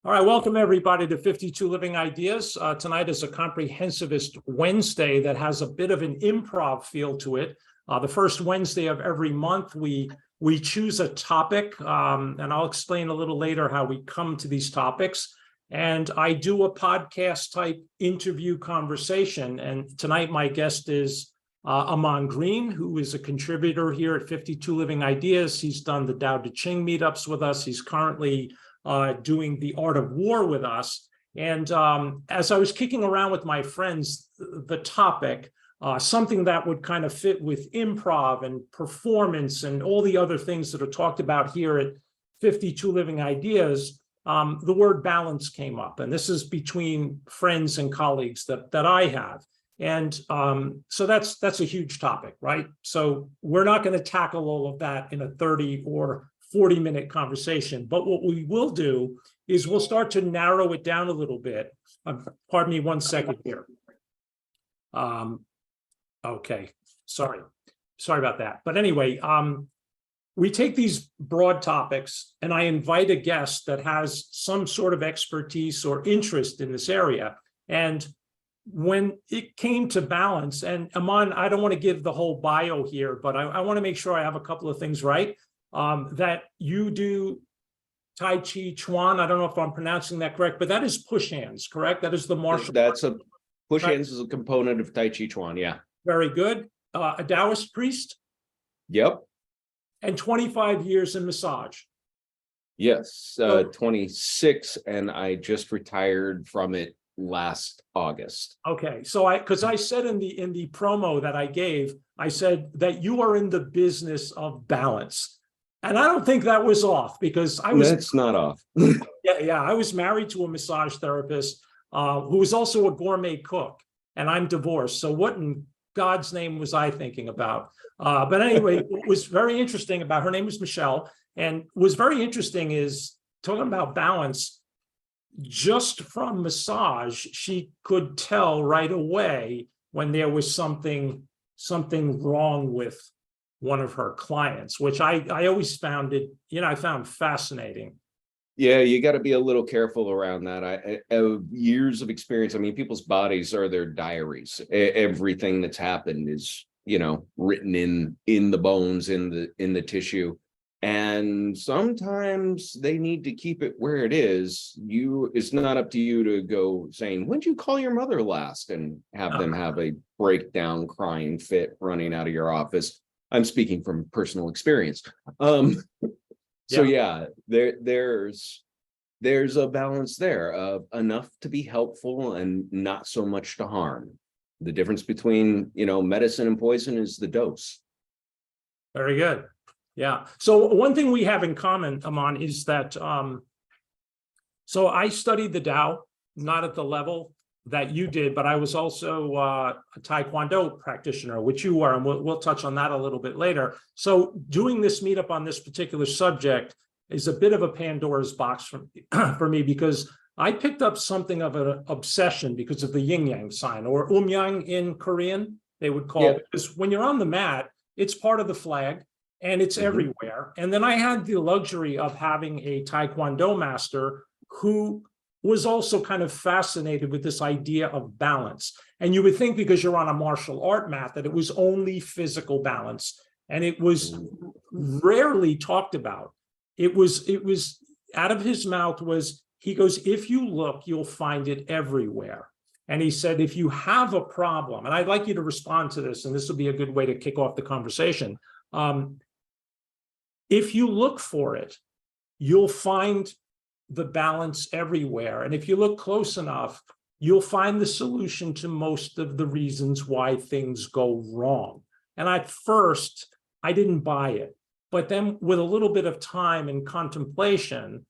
All right, welcome everybody to 52 Living Ideas. Tonight is a Comprehensivist Wednesday that has a bit of an improv feel to it. The first Wednesday of every month, we choose a topic, and I'll explain a little later how we come to these topics. And I do a podcast type interview conversation. And tonight my guest is Amon Greene, who is a contributor here at 52 Living Ideas. He's done the Tao Te Ching meetups with us. He's currently doing the Art of War with us. And as I was kicking around with my friends, the topic, something that would kind of fit with improv and performance and all the other things that are talked about here at 52 Living Ideas, the word balance came up. And this is between friends and colleagues that I have. And so that's a huge topic, right? So we're not going to tackle all of that in a 30 or 40-minute conversation. But what we will do is we'll start to narrow it down a little bit. Pardon me 1 second here. Okay, sorry about that. But anyway, we take these broad topics and I invite a guest that has some sort of expertise or interest in this area. And when it came to balance, and Amon, I don't want to give the whole bio here, but I want to make sure I have a couple of things right. That you do Tai Chi Chuan. I don't know if I'm pronouncing that correct, but that is push hands, correct? That is the martial. That's a push hands is a component of Tai Chi Chuan. Yeah. Very good. A Taoist priest. Yep. And 25 years in massage. Yes. 26, and I just retired from it last August. Okay, so because I said in the promo that I gave, I said that you are in the business of balance. And I don't think that was off because I was. That's not off. Yeah. I was married to a massage therapist who was also a gourmet cook, and I'm divorced. So what in God's name was I thinking about? But anyway, what was very interesting about her name was Michelle, and what was very interesting is talking about balance. Just from massage, she could tell right away when there was something wrong with one of her clients, which I always found I found fascinating. Yeah, you got to be a little careful around that. I years of experience. I mean, people's bodies are their diaries. Everything that's happened is, written in the bones, in the tissue. And sometimes they need to keep it where it is. It's not up to you to go saying, "When did you call your mother last?" and have them have a breakdown, crying fit, running out of your office. I'm speaking from personal experience. So yeah, there's a balance there of enough to be helpful and not so much to harm. The difference between, medicine and poison is the dose. Very good. Yeah. So one thing we have in common, Amon, is that so I studied the Tao, not at the level that you did, but I was also a Taekwondo practitioner, which you are, and we'll touch on that a little bit later. So doing this meetup on this particular subject is a bit of a Pandora's box for me because I picked up something of an obsession because of the yin-yang sign, or umyang in Korean, they would call it. Because when you're on the mat, it's part of the flag. And it's everywhere. And then I had the luxury of having a Taekwondo master who was also kind of fascinated with this idea of balance. And you would think because you're on a martial art mat that it was only physical balance. And it was rarely talked about. It was out of his mouth he goes, if you look, you'll find it everywhere. And he said, if you have a problem, and I'd like you to respond to this, and this will be a good way to kick off the conversation. If you look for it, you'll find the balance everywhere. And if you look close enough, you'll find the solution to most of the reasons why things go wrong. And at first, I didn't buy it. But then with a little bit of time and contemplation,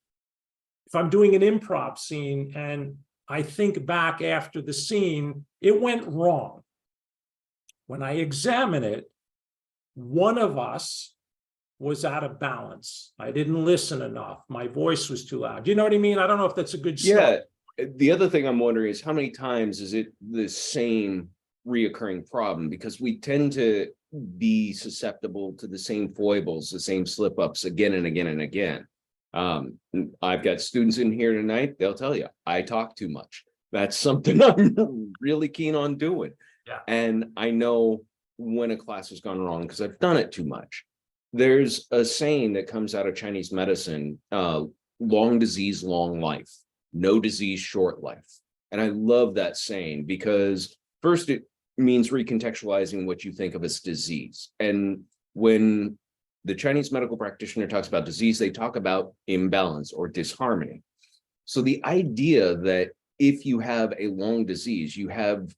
if I'm doing an improv scene and I think back after the scene, it went wrong. When I examine it, one of us was out of balance. I didn't listen enough. My voice was too loud. You know what I mean? I don't know if that's a good start. Yeah. The other thing I'm wondering is how many times is it the same reoccurring problem? Because we tend to be susceptible to the same foibles, the same slip-ups again and again and again. I've got students in here tonight, they'll tell you, I talk too much. That's something I'm really keen on doing. Yeah. And I know when a class has gone wrong because I've done it too much. There's a saying that comes out of Chinese medicine, long disease, long life, no disease, short life. And I love that saying because first it means recontextualizing what you think of as disease. And when the Chinese medical practitioner talks about disease, they talk about imbalance or disharmony. So the idea that if you have a long disease, you have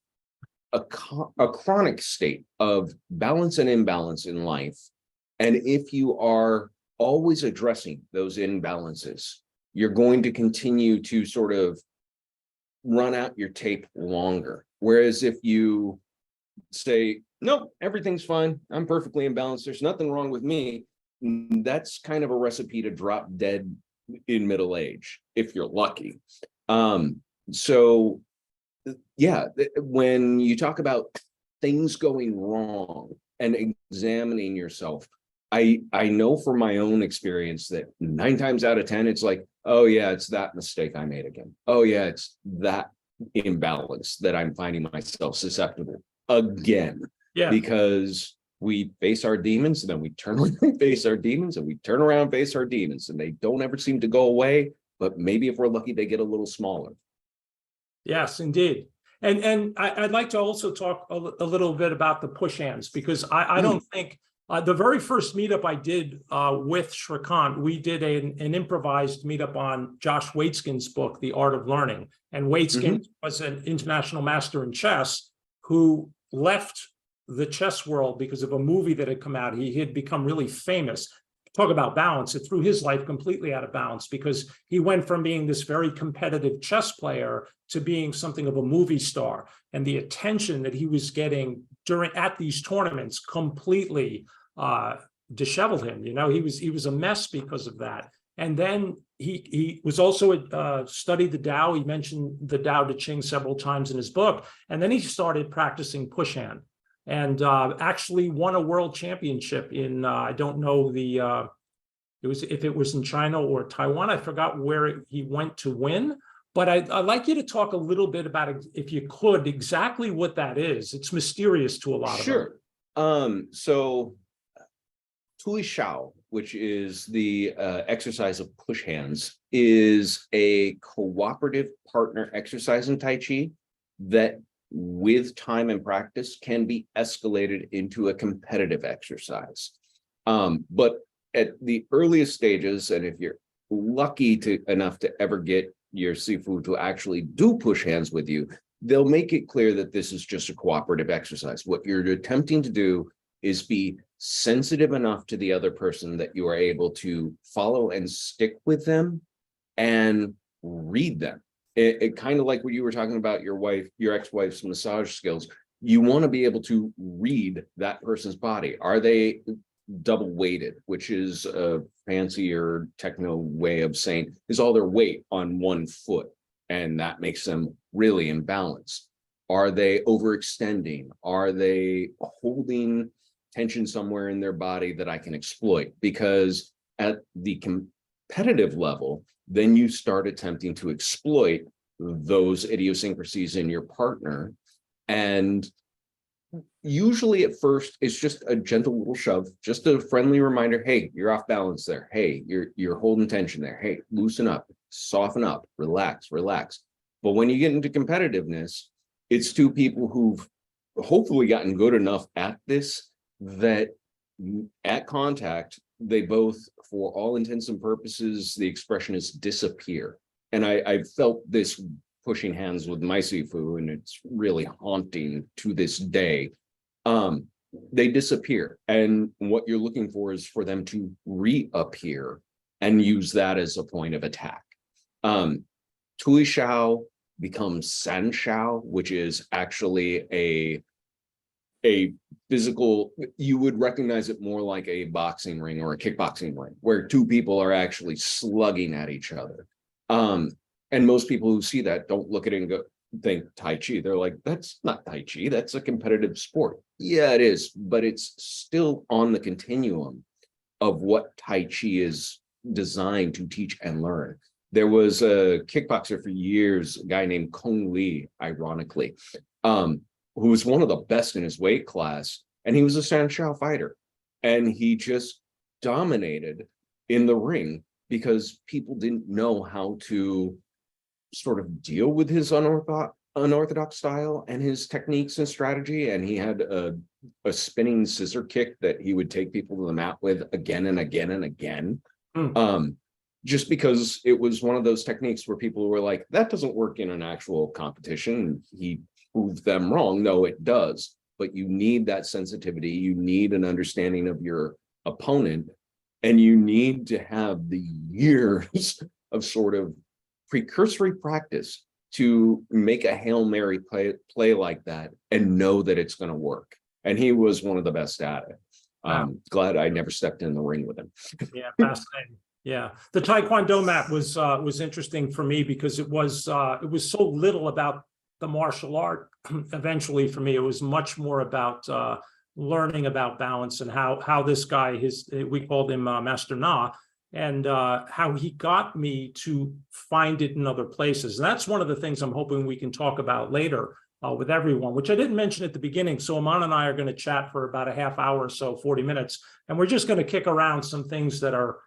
a chronic state of balance and imbalance in life. And if you are always addressing those imbalances, you're going to continue to sort of run out your tape longer. Whereas if you say, nope, everything's fine, I'm perfectly imbalanced, there's nothing wrong with me, that's kind of a recipe to drop dead in middle age, if you're lucky. So yeah, when you talk about things going wrong and examining yourself, I know from my own experience that 9 times out of 10, it's like, oh yeah, it's that mistake I made again. Oh yeah, it's that imbalance that I'm finding myself susceptible again. Yeah. Because we face our demons, and then we turn around and face our demons, and we turn around and face our demons, and they don't ever seem to go away. But maybe if we're lucky, they get a little smaller. Yes, indeed. And I'd like to also talk a little bit about the push hands, because I don't think the very first meetup I did with Shrikant, we did an improvised meetup on Josh Waitzkin's book, The Art of Learning. And Waitzkin was an international master in chess who left the chess world because of a movie that had come out. He had become really famous. Talk about balance. It threw his life completely out of balance because he went from being this very competitive chess player to being something of a movie star. And the attention that he was getting at these tournaments completely disheveled him. You know, he was a mess because of that. And then he was also studied the Tao. He mentioned the Tao Te Ching several times in his book. And then he started practicing push hand, and actually won a world championship in I don't know if it was in China or Taiwan. I forgot where he went to win. But I'd like you to talk a little bit about, if you could, exactly what that is. It's mysterious to a lot of them. Sure. So Tui Shao, which is the exercise of push hands, is a cooperative partner exercise in Tai Chi that, with time and practice, can be escalated into a competitive exercise. But at the earliest stages, and if you're lucky enough to ever get your sifu to actually do push hands with you, they'll make it clear that this is just a cooperative exercise. What you're attempting to do is be sensitive enough to the other person that you are able to follow and stick with them and read them. It kind of like what you were talking about your ex-wife's massage skills. You want to be able to read that person's body. Are they double weighted, which is a fancier techno way of saying is all their weight on one foot, and that makes them really imbalanced? Are they overextending? Are they holding tension somewhere in their body that I can exploit? Because at the competitive level, then you start attempting to exploit those idiosyncrasies in your partner. And usually at first, it's just a gentle little shove, just a friendly reminder. Hey, you're off balance there. Hey, you're holding tension there. Hey, loosen up, soften up, relax. But when you get into competitiveness, it's two people who've hopefully gotten good enough at this that at contact, they both, for all intents and purposes, the expression is disappear. And I felt this pushing hands with my sifu, and it's really haunting to this day. They disappear, and what you're looking for is for them to reappear and use that as a point of attack. Tui Shao becomes San Shao, which is actually a physical, you would recognize it more like a boxing ring or a kickboxing ring, where two people are actually slugging at each other. And most people who see that don't look at it and go, think Tai Chi. They're like, that's not Tai Chi, that's a competitive sport. Yeah, it is, but it's still on the continuum of what Tai Chi is designed to teach and learn. There was a kickboxer for years, a guy named Kong Lee, ironically, who was one of the best in his weight class, and he was a Sanshao fighter, and he just dominated in the ring because people didn't know how to sort of deal with his unorthodox style and his techniques and strategy. And he had a spinning scissor kick that he would take people to the mat with again and again and again. Just because it was one of those techniques where people were like, that doesn't work in an actual competition. He proved them wrong. No, it does. But you need that sensitivity. You need an understanding of your opponent, and you need to have the years of sort of precursory practice to make a Hail Mary play like that and know that it's going to work. And he was one of the best at it. Wow. Glad I never stepped in the ring with him. Yeah, fascinating. Yeah, the Taekwondo mat was interesting for me because it was so little about the martial art. Eventually, for me, it was much more about learning about balance and how this guy, we called him Master Na, and how he got me to find it in other places. And that's one of the things I'm hoping we can talk about later with everyone, which I didn't mention at the beginning. So Amon and I are going to chat for about a half hour or so, 40 minutes, and we're just going to kick around some things that are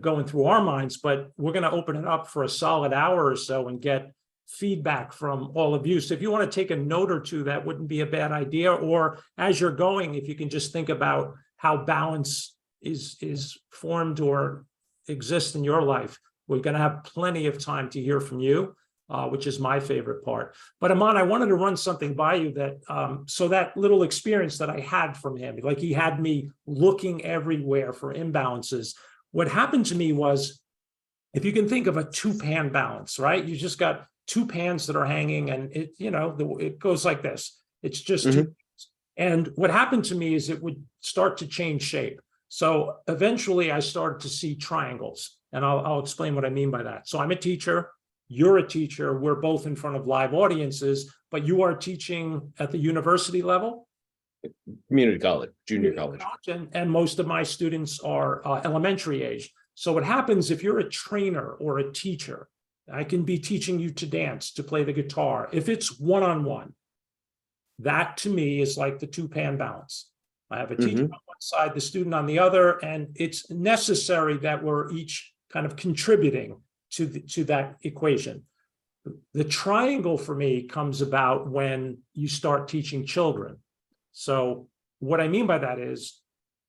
going through our minds, but we're going to open it up for a solid hour or so and get feedback from all of you. So if you want to take a note or two, that wouldn't be a bad idea. Or as you're going, if you can just think about how balance is formed or exists in your life, we're going to have plenty of time to hear from you, which is my favorite part. But Amon, I wanted to run something by you that, so that little experience that I had from him, like he had me looking everywhere for imbalances. What happened to me was, if you can think of a two-pan balance, right? You just got two pans that are hanging, and it goes like this. It's just two. And what happened to me is it would start to change shape. So eventually I started to see triangles, and I'll explain what I mean by that. So I'm a teacher, you're a teacher, we're both in front of live audiences, but you are teaching at the university level? Community college, junior college. And most of my students are elementary age. So what happens if you're a trainer or a teacher, I can be teaching you to dance, to play the guitar. If it's one-on-one, that to me is like the two-pan balance. I have a teacher on one side, the student on the other, and it's necessary that we're each kind of contributing to that equation. The triangle for me comes about when you start teaching children. So what I mean by that is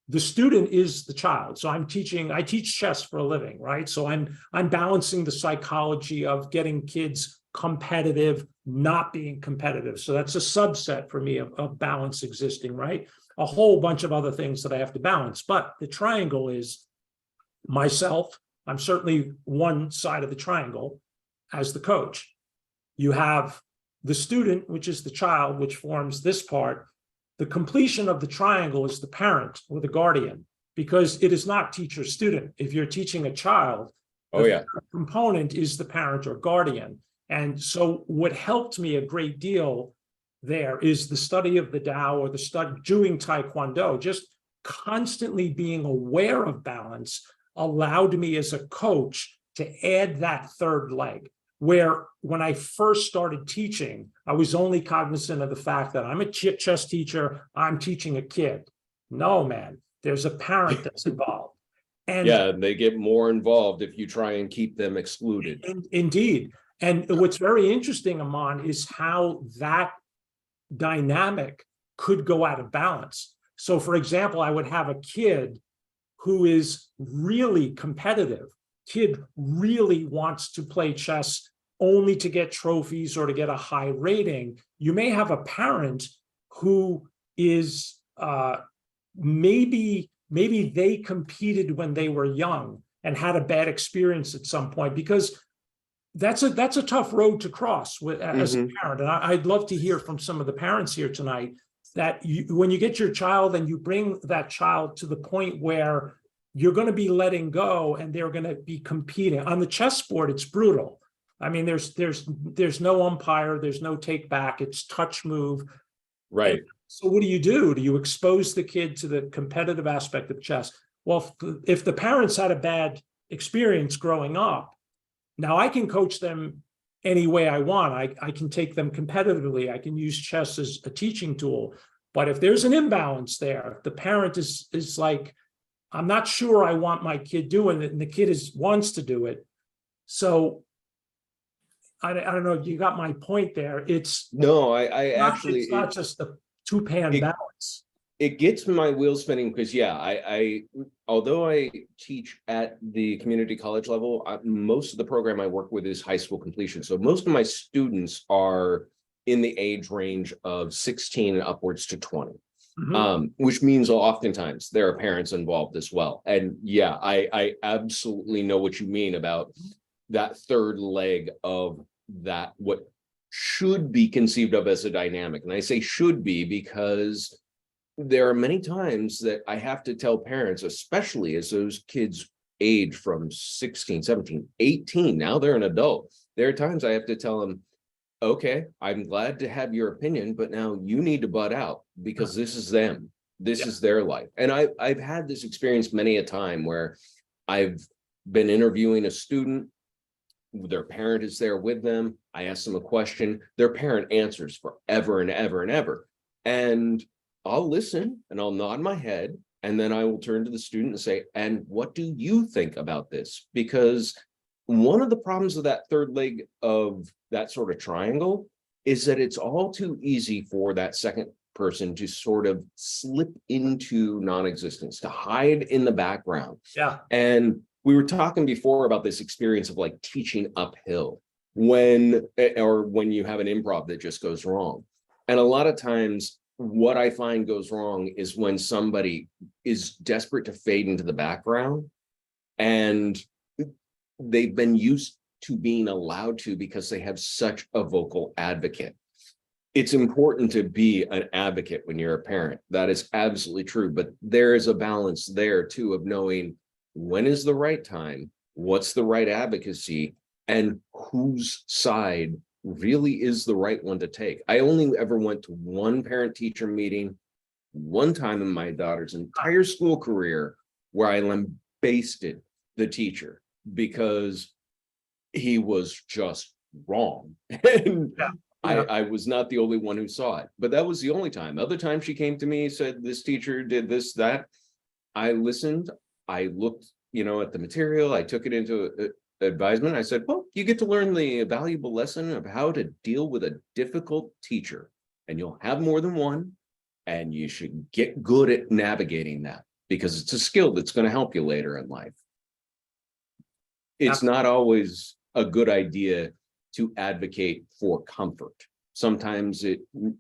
the student is the child. So I teach chess for a living, right? So I'm balancing the psychology of getting kids competitive, not being competitive. So that's a subset for me of balance existing, right? A whole bunch of other things that I have to balance. But the triangle is myself. I'm certainly one side of the triangle as the coach. You have the student, which is the child, which forms this part. The completion of the triangle is the parent or the guardian, because it is not teacher-student. If you're teaching a child, the component is the parent or guardian. And so what helped me a great deal there is the study of the Tao, or the study doing Taekwondo. Just constantly being aware of balance allowed me as a coach to add that third leg, where when I first started teaching, I was only cognizant of the fact that I'm a chess teacher, I'm teaching a kid. No, man, there's a parent that's involved. And yeah, they get more involved if you try and keep them excluded. Indeed. And what's very interesting, Amon, is how that dynamic could go out of balance. So for example, I would have a kid who is really competitive. Kid really wants to play chess only to get trophies or to get a high rating. You may have a parent who is maybe they competed when they were young and had a bad experience at some point, because that's a tough road to cross as a parent. And I'd love to hear from some of the parents here tonight that when you get your child and you bring that child to the point where you're going to be letting go and they're going to be competing. On the chessboard, it's brutal. I mean, there's no umpire, there's no take back, it's touch move. Right. And so what do? Do you expose the kid to the competitive aspect of chess? Well, if the parents had a bad experience growing up. Now I can coach them any way I want. I can take them competitively. I can use chess as a teaching tool. But if there's an imbalance there, the parent is like, I'm not sure I want my kid doing it, and the kid wants to do it. So I don't know if you got my point there. It's not just the two-pan balance. It gets my wheels spinning because I although I teach at the community college level, most of the program I work with is high school completion. So most of my students are in the age range of 16 and upwards to 20. Which means oftentimes there are parents involved as well. And yeah, I absolutely know what you mean about that third leg of that, what should be conceived of as a dynamic. And I say should be because there are many times that I have to tell parents, especially as those kids age from 16, 17, 18, now they're an adult. There are times I have to tell them, okay, I'm glad to have your opinion, but now you need to butt out because this is them. This is their life. And I've had this experience many a time where I've been interviewing a student, their parent is there with them. I ask them a question, their parent answers forever and ever and ever. And I'll listen and I'll nod my head, and then I will turn to the student and say, and what do you think about this? Because one of the problems of that third leg of that sort of triangle is that it's all too easy for that second person to sort of slip into non-existence, to hide in the background. Yeah. And we were talking before about this experience of like teaching uphill when you have an improv that just goes wrong. And a lot of times what I find goes wrong is when somebody is desperate to fade into the background and they've been used to being allowed to because they have such a vocal advocate. It's important to be an advocate when you're a parent. That is absolutely true. But there is a balance there too of knowing when is the right time, what's the right advocacy, and whose side really is the right one to take. I only ever went to one parent-teacher meeting one time in my daughter's entire school career where I lambasted the teacher because he was just wrong. And I was not the only one who saw it, but that was the only time. Other time she came to me, said, this teacher did this, that. I listened, I looked, at the material, I took it into advisement. I said, well, you get to learn the valuable lesson of how to deal with a difficult teacher, and you'll have more than one, and you should get good at navigating that because it's a skill that's going to help you later in life. It's not always a good idea to advocate for comfort. Sometimes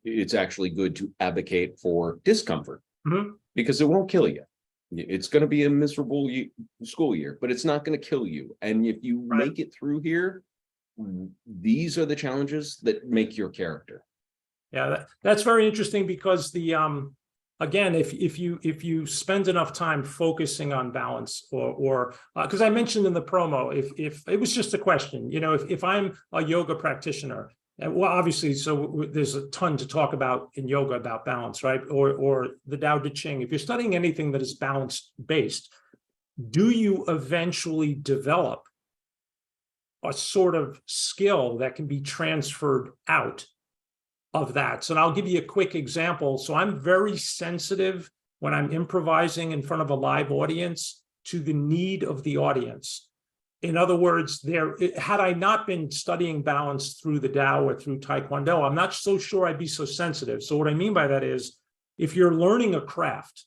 it's actually good to advocate for discomfort because it won't kill you. It's going to be a miserable school year, but it's not going to kill you. And if you make it through here, these are the challenges that make your character. Yeah, that's very interesting because the again, if you spend enough time focusing on balance, or because I mentioned in the promo, if it was just a question, if I'm a yoga practitioner, well, obviously, so there's a ton to talk about in yoga about balance, right? Or the Tao Te Ching. If you're studying anything that is balance based, do you eventually develop a sort of skill that can be transferred out of that? So I'll give you a quick example. So I'm very sensitive when I'm improvising in front of a live audience to the need of the audience. In other words, had I not been studying balance through the Tao or through Taekwondo, I'm not so sure I'd be so sensitive. So what I mean by that is, if you're learning a craft,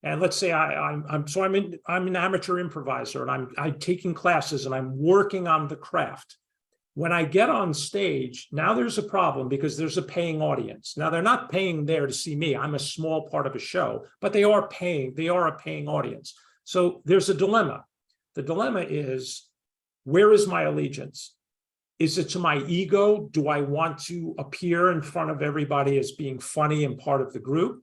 and let's say I'm an amateur improviser and I'm taking classes and I'm working on the craft. When I get on stage, now there's a problem because there's a paying audience. Now they're not paying there to see me. I'm a small part of a show, but they are paying. They are a paying audience. So there's a dilemma. The dilemma is, where is my allegiance? Is it to my ego? Do I want to appear in front of everybody as being funny and part of the group?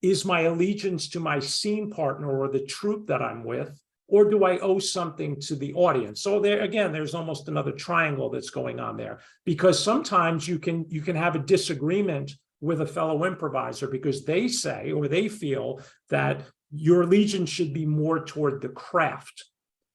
Is my allegiance to my scene partner or the troupe that I'm with? Or do I owe something to the audience? So there again, there's almost another triangle that's going on there, because sometimes you can have a disagreement with a fellow improviser because they say or they feel that your allegiance should be more toward the craft.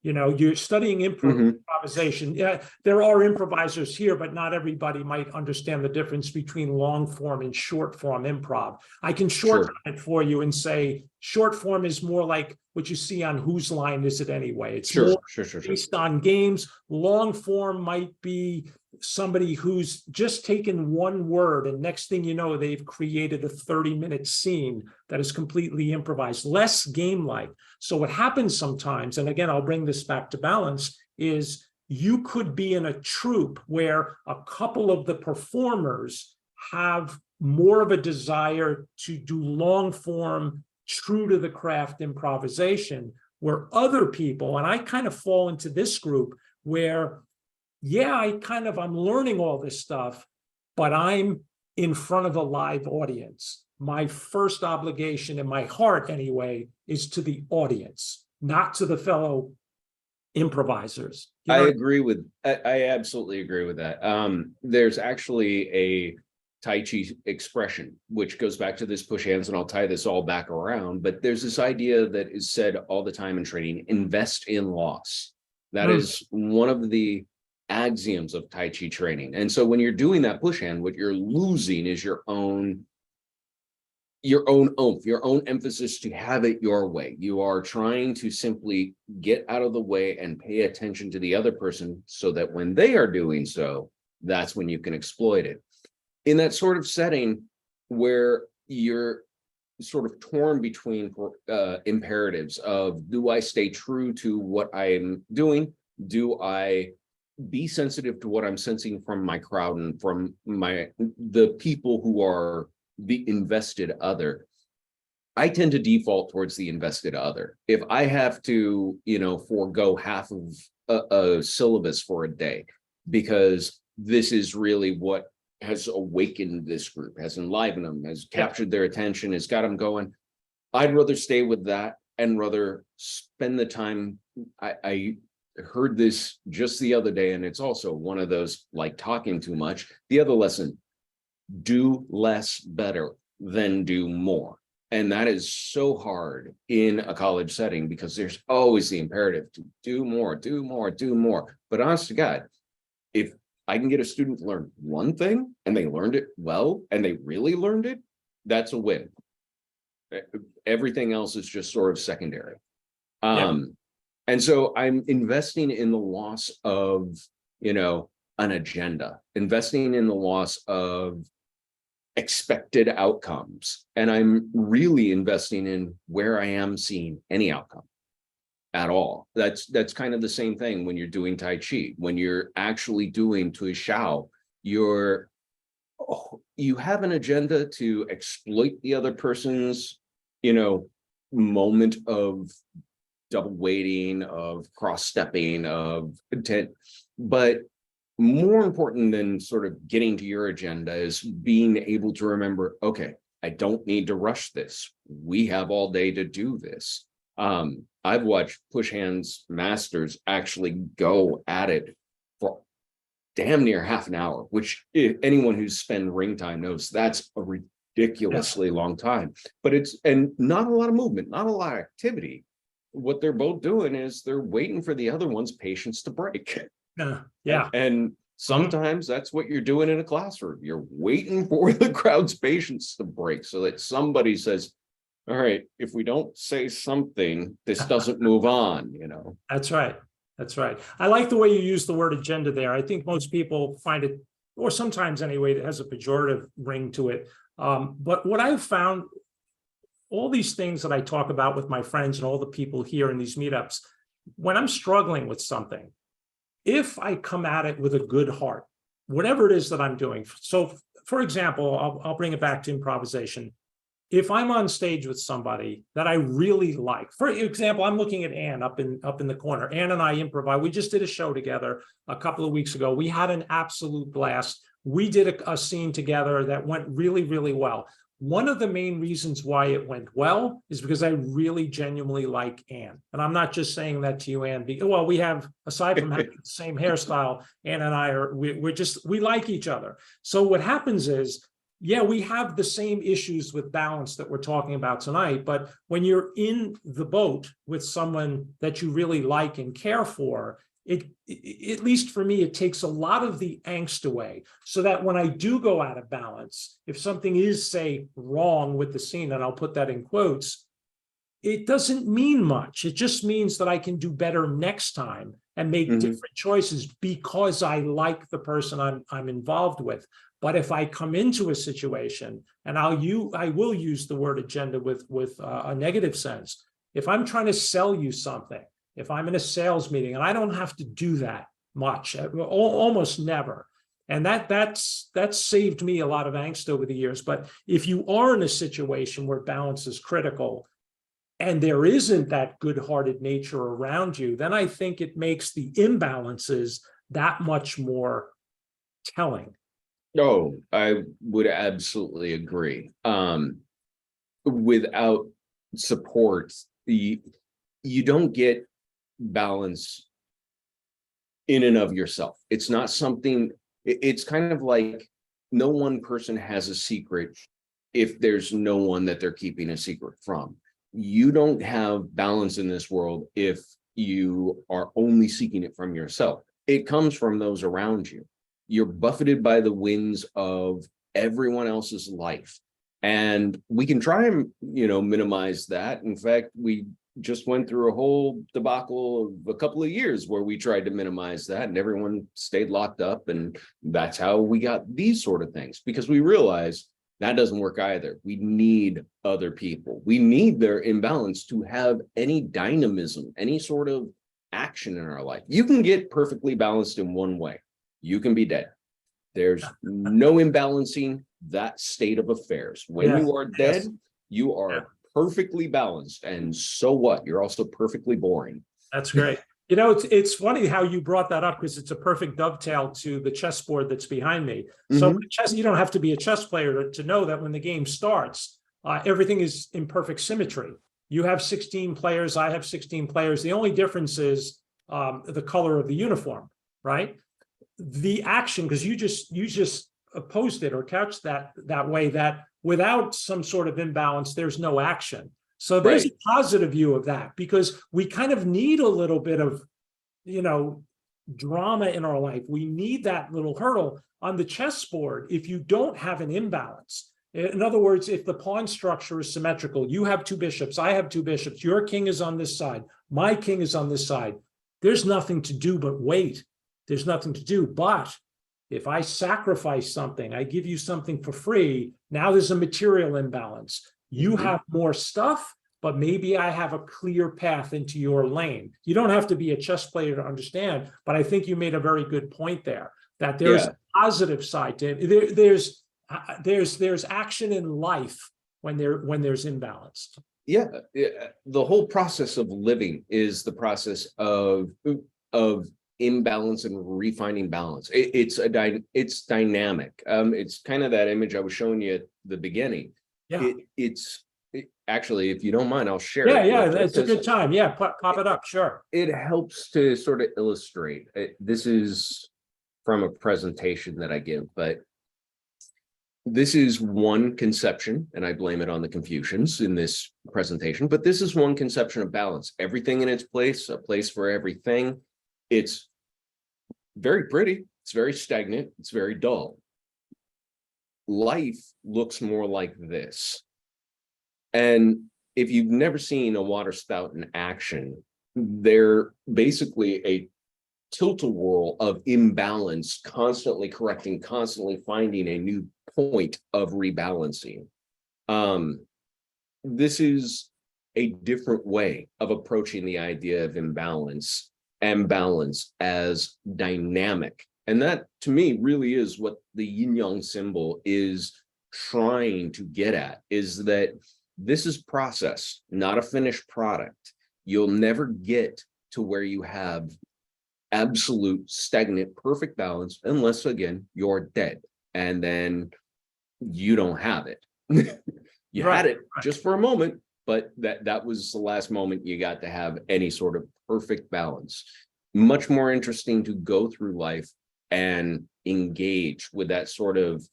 You're studying improvisation. Yeah, there are improvisers here, but not everybody might understand the difference between long form and short form improv. I can shorten it for you and say short form is more like what you see on Whose Line Is It Anyway? It's more based on games. Long form might be somebody who's just taken one word, and next thing you know, they've created a 30-minute scene that is completely improvised, less game-like. So what happens sometimes, and again, I'll bring this back to balance, is you could be in a troupe where a couple of the performers have more of a desire to do long form, true to the craft improvisation, where other people, and I kind of fall into this group where, yeah, I'm learning all this stuff, but I'm in front of a live audience. My first obligation in my heart anyway is to the audience, not to the fellow improvisers. I absolutely agree with that. There's actually a Tai Chi expression, which goes back to this push hands, and I'll tie this all back around, but there's this idea that is said all the time in training: invest in loss. That is one of the axioms of Tai Chi training. And so when you're doing that push hand, what you're losing is your own oomph, your own emphasis to have it your way. You are trying to simply get out of the way and pay attention to the other person so that when they are doing so, that's when you can exploit it. In that sort of setting where you're sort of torn between imperatives of, do I stay true to what I am doing? Do I be sensitive to what I'm sensing from my crowd and from the people who are the invested other? I tend to default towards the invested other. If I have to, forego half of a syllabus for a day, because this is really what has awakened this group, has enlivened them, has captured their attention, has got them going, I'd rather stay with that and rather spend the time. I heard this just the other day, and it's also one of those, like, talking too much. The other lesson: do less better than do more. And that is so hard in a college setting because there's always the imperative to do more, do more, do more. But honest to God, if I can get a student to learn one thing and they learned it well and they really learned it, that's a win. Everything else is just sort of secondary. And so I'm investing in the loss of, an agenda, investing in the loss of expected outcomes. And I'm really investing in where I am seeing any outcome at all. That's kind of the same thing when you're doing Tai Chi. When you're actually doing Tui Shao, you have an agenda to exploit the other person's, moment of double weighting, of cross-stepping, of intent. But more important than sort of getting to your agenda is being able to remember, okay, I don't need to rush this. We have all day to do this. I've watched push hands masters actually go at it for damn near half an hour, which anyone who's spent ring time knows that's a ridiculously long time. But and not a lot of movement, not a lot of activity. What they're both doing is they're waiting for the other one's patience to break. And sometimes that's what you're doing in a classroom. You're waiting for the crowd's patience to break so that somebody says, all right, if we don't say something, this doesn't move on, That's right. That's right. I like the way you use the word agenda there. I think most people find it, or sometimes anyway, it has a pejorative ring to it. But what I've found, all these things that I talk about with my friends and all the people here in these meetups, when I'm struggling with something, if I come at it with a good heart, whatever it is that I'm doing. So, for example, I'll bring it back to improvisation. If I'm on stage with somebody that I really like, for example, I'm looking at Ann up in the corner. Ann and I improvise. We just did a show together a couple of weeks ago. We had an absolute blast. We did a scene together that went really, really well. One of the main reasons why it went well is because I really genuinely like Ann. And I'm not just saying that to you, Ann. Well, we have, aside from having the same hairstyle, Ann and I we like each other. So what happens is yeah, we have the same issues with balance that we're talking about tonight, but when you're in the boat with someone that you really like and care for, at least for me, it takes a lot of the angst away, so that when I do go out of balance, if something is, say, wrong with the scene, and I'll put that in quotes, it doesn't mean much. It just means that I can do better next time and make different choices because I like the person I'm involved with. But if I come into a situation, and I will use the word agenda with a negative sense. If I'm trying to sell you something, if I'm in a sales meeting, and I don't have to do that much, almost never. And that's saved me a lot of angst over the years. But if you are in a situation where balance is critical, and there isn't that good-hearted nature around you, then I think it makes the imbalances that much more telling. Oh, I would absolutely agree. Without support, you don't get balance in and of yourself. It's not something, it's kind of like no one person has a secret if there's no one that they're keeping a secret from. You don't have balance in this world if you are only seeking it from yourself. It comes from those around you. You're buffeted by the winds of everyone else's life. And we can try and, minimize that. In fact, we just went through a whole debacle of a couple of years where we tried to minimize that, and everyone stayed locked up. And that's how we got these sort of things, because we realized that doesn't work either. We need other people. We need their imbalance to have any dynamism, any sort of action in our life. You can get perfectly balanced in one way. You can be dead. There's no imbalancing that state of affairs. When you are dead, you are perfectly balanced. And so what? You're also perfectly boring. That's great. It's funny how you brought that up, because it's a perfect dovetail to the chessboard that's behind me. So chess, you don't have to be a chess player to know that when the game starts, everything is in perfect symmetry. You have 16 players, I have 16 players. The only difference is the color of the uniform, right? The action, because you just opposed it or couched that way, that without some sort of imbalance, there's no action. So there's a positive view of that, because we kind of need a little bit of, drama in our life. We need that little hurdle on the chessboard. If you don't have an imbalance, in other words, if the pawn structure is symmetrical, you have two bishops, I have two bishops, your king is on this side, my king is on this side, there's nothing to do but wait. There's nothing to do. But if I sacrifice something, I give you something for free, now there's a material imbalance. You have more stuff, but maybe I have a clear path into your lane. You don't have to be a chess player to understand, but I think you made a very good point there, that there's a positive side to it. There's action in life when there's imbalance. Yeah, the whole process of living is the process of imbalance and refining balance. It's dynamic. It's kind of that image I was showing you at the beginning. Actually, if you don't mind, I'll share it. Yeah, it's a good time. Yeah, pop it up, sure. It helps to sort of illustrate. This is from a presentation that I give, but this is one conception, and I blame it on the Confucians in this presentation, but this is one conception of balance. Everything in its place, a place for everything. It's very pretty. It's very stagnant. It's very dull. Life looks more like this. And if you've never seen a water spout in action, they're basically a tilt-a-whirl of imbalance, constantly correcting, constantly finding a new point of rebalancing. This is a different way of approaching the idea of imbalance and balance as dynamic. And that, to me, really is what the yin-yang symbol is trying to get at, is that this is process, not a finished product. You'll never get to where you have absolute, stagnant, perfect balance unless, again, you're dead. And then you don't have it. You had it just for a moment, but that was the last moment you got to have any sort of perfect balance. Much more interesting to go through life and engage with that sort of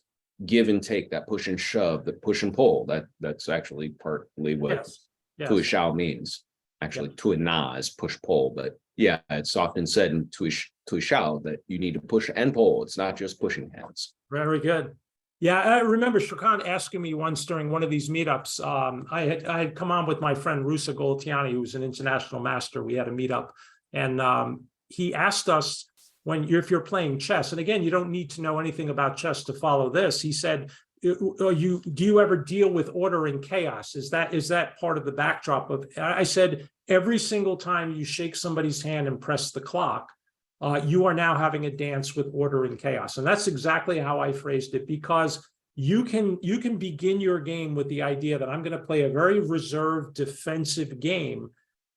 give and take, that push and shove, that push and pull. That's actually partly what Yes. Yes. Tui Shao means. Actually, Tui Na is push pull, but yeah, it's often said in Tui Shao that you need to push and pull. It's not just pushing hands. Very good. Yeah, I remember Shrikant asking me once during one of these meetups. I had come on with my friend Rusa Goltiani, who's an international master. We had a meetup, and he asked us, if you're playing chess, and again, you don't need to know anything about chess to follow this. He said, do you ever deal with order and chaos? Is that part of the backdrop of? I said, every single time you shake somebody's hand and press the clock, you are now having a dance with order and chaos. And that's exactly how I phrased it, because you can begin your game with the idea that I'm going to play a very reserved defensive game.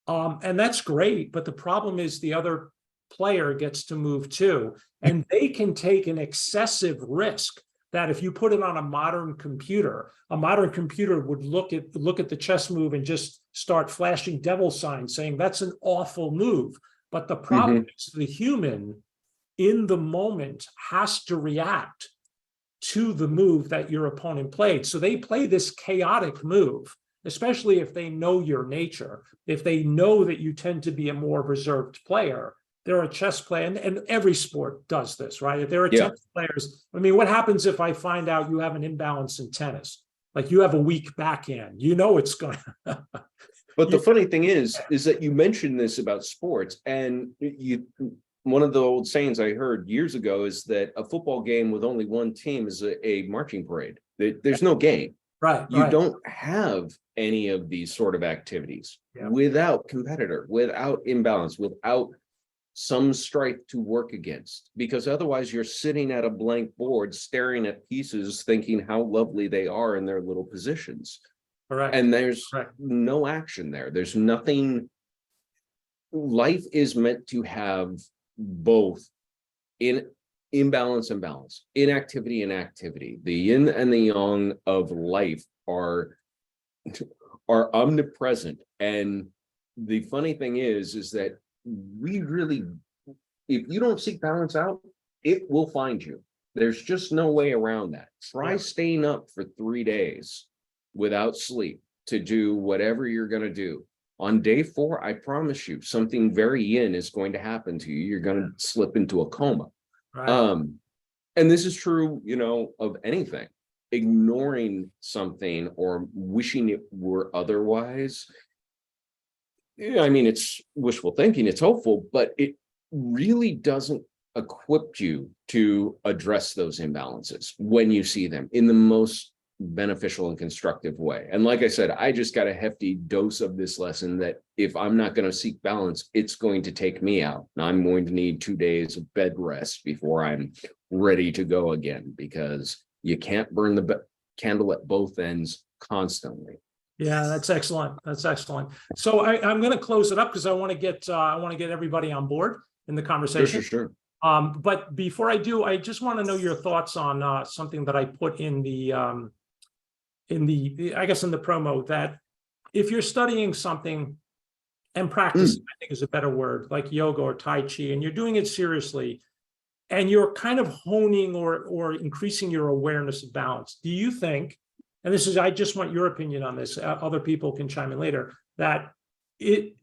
And that's great. But the problem is the other player gets to move too. And they can take an excessive risk that if you put it on a modern computer would look at the chess move and just start flashing devil signs saying that's an awful move. But the problem is the human in the moment has to react to the move that your opponent played. So they play this chaotic move, especially if they know your nature. If they know that you tend to be a more reserved player, they're a chess player, and every sport does this, right? If there are tennis players, I mean, what happens if I find out you have an imbalance in tennis? Like you have a weak backhand, it's going to... But the funny thing is that you mentioned this about sports, and one of the old sayings I heard years ago is that a football game with only one team is a marching parade. There's no game. Right. You don't have any of these sort of activities without competitor, without imbalance, without some strife to work against, because otherwise you're sitting at a blank board staring at pieces thinking how lovely they are in their little positions. Correct. And there's no action there. There's nothing. Life is meant to have both in imbalance and balance, inactivity and activity. The yin and the yang of life are omnipresent. And the funny thing is that we really, if you don't seek balance out, it will find you. There's just no way around that. Try staying up for 3 days without sleep to do whatever you're going to do. On day 4, I promise you, something very yin is going to happen to you. You're going to slip into a coma. Right. And this is true, of anything. Ignoring something or wishing it were otherwise. I mean, it's wishful thinking, it's hopeful, but it really doesn't equip you to address those imbalances when you see them in the most beneficial and constructive way. And like I said, I just got a hefty dose of this lesson that if I'm not going to seek balance, it's going to take me out. And I'm going to need 2 days of bed rest before I'm ready to go again, because you can't burn the candle at both ends constantly. Yeah, that's excellent. That's excellent. So I'm going to close it up because I want to get everybody on board in the conversation. Sure. But before I do, I just want to know your thoughts on something that I put in the I guess in the promo, that if you're studying something and practice, I think is a better word, like yoga or Tai Chi, and you're doing it seriously, and you're kind of honing or increasing your awareness of balance, do you think, and this is, I just want your opinion on this, other people can chime in later, that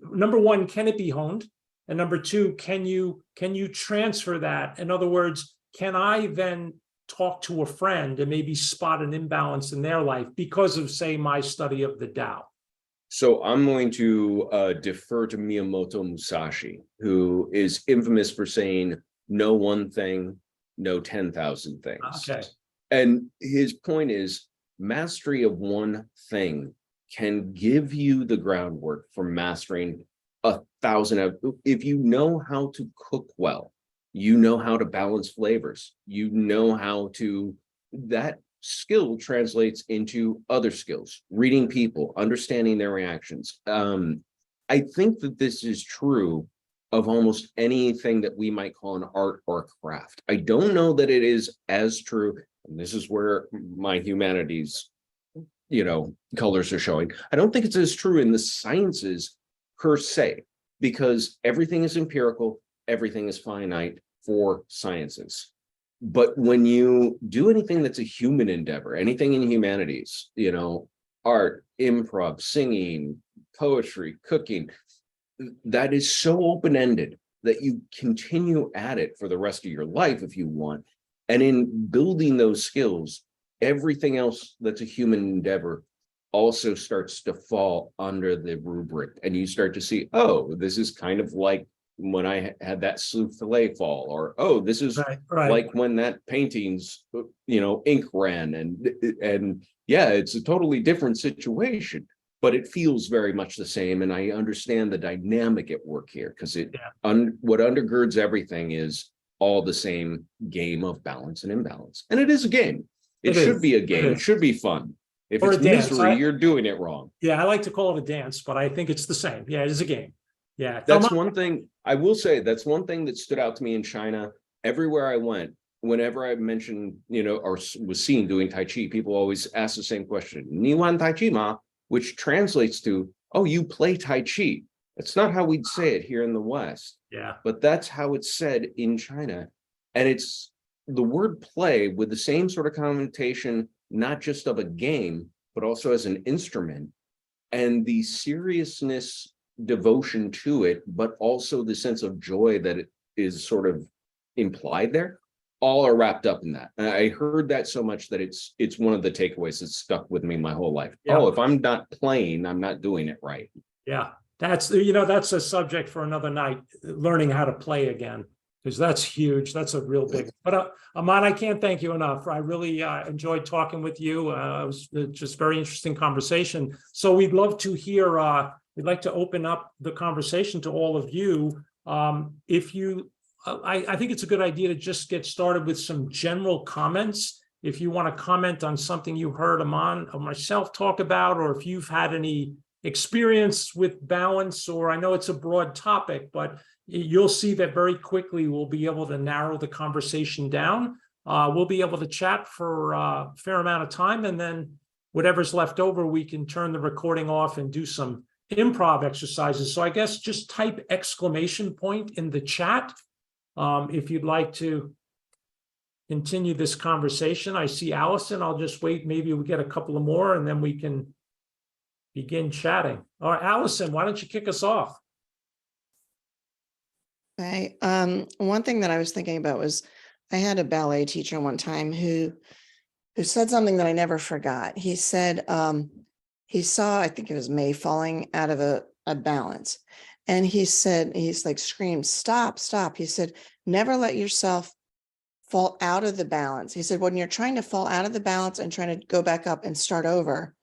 number one, can it be honed? And number two, can you transfer that? In other words, can I then talk to a friend and maybe spot an imbalance in their life because of, say, my study of the Tao? So I'm going to defer to Miyamoto Musashi, who is infamous for saying, know one thing, know 10,000 things. Okay. And his point is, mastery of one thing can give you the groundwork for mastering 1,000. If you know how to cook well, you know how to balance flavors, you know how to, that skill translates into other skills, reading people, understanding their reactions. I think that this is true of almost anything that we might call an art or a craft. I don't know that it is as true, and this is where my humanities, colors are showing. I don't think it's as true in the sciences per se, because everything is empirical, everything is finite for sciences. But when you do anything that's a human endeavor, anything in humanities, art, improv, singing, poetry, cooking, that is so open-ended that you continue at it for the rest of your life if you want. And in building those skills, everything else that's a human endeavor also starts to fall under the rubric. And you start to see, oh, this is kind of like when I had that souffle fall, or, oh, this is Right. like when that painting's, ink ran. And yeah, it's a totally different situation, but it feels very much the same. And I understand the dynamic at work here, because what undergirds everything is all the same game of balance and imbalance. And it is a game. It should be a game. It should be fun. If Or it's a dance. misery, you're doing it wrong. Yeah, I like to call it a dance, but I think it's the same. Yeah, it is a game. Yeah. That's one thing I will say. That's one thing that stood out to me in China. Everywhere I went, whenever I mentioned, or was seen doing Tai Chi, people always ask the same question, "Ni wan Tai Chi ma?" which translates to, "Oh, you play Tai Chi." It's not how we'd say it here in the West. Yeah. But that's how it's said in China. And it's the word play with the same sort of connotation, not just of a game, but also as an instrument, and the seriousness, devotion to it, but also the sense of joy that it is sort of implied there, all are wrapped up in that. And I heard that so much that it's one of the takeaways that stuck with me my whole life. Yeah. Oh, if I'm not playing, I'm not doing it right. Yeah. That's a subject for another night, learning how to play again, because that's huge. That's a real big, but Amon, I can't thank you enough. I really enjoyed talking with you. It was just very interesting conversation. So we'd love to hear, we'd like to open up the conversation to all of you. If you, I think it's a good idea to just get started with some general comments. If you want to comment on something you heard Amon or myself talk about, or if you've had any experience with balance, or I know it's a broad topic, but you'll see that very quickly we'll be able to narrow the conversation down. We'll be able to chat for a fair amount of time, and then whatever's left over, we can turn the recording off and do some improv exercises. So I guess just type exclamation point in the chat if you'd like to continue this conversation. I see Allison. I'll just wait. Maybe we get a couple of more, and then we can begin chatting. All right, Allison, why don't you kick us off? Okay. One thing that I was thinking about was I had a ballet teacher one time who said something that I never forgot. He said he saw, I think it was May, falling out of a balance. And he said, he's like screamed, "Stop, stop." He said, "Never let yourself fall out of the balance." He said, when you're trying to fall out of the balance and trying to go back up and start over,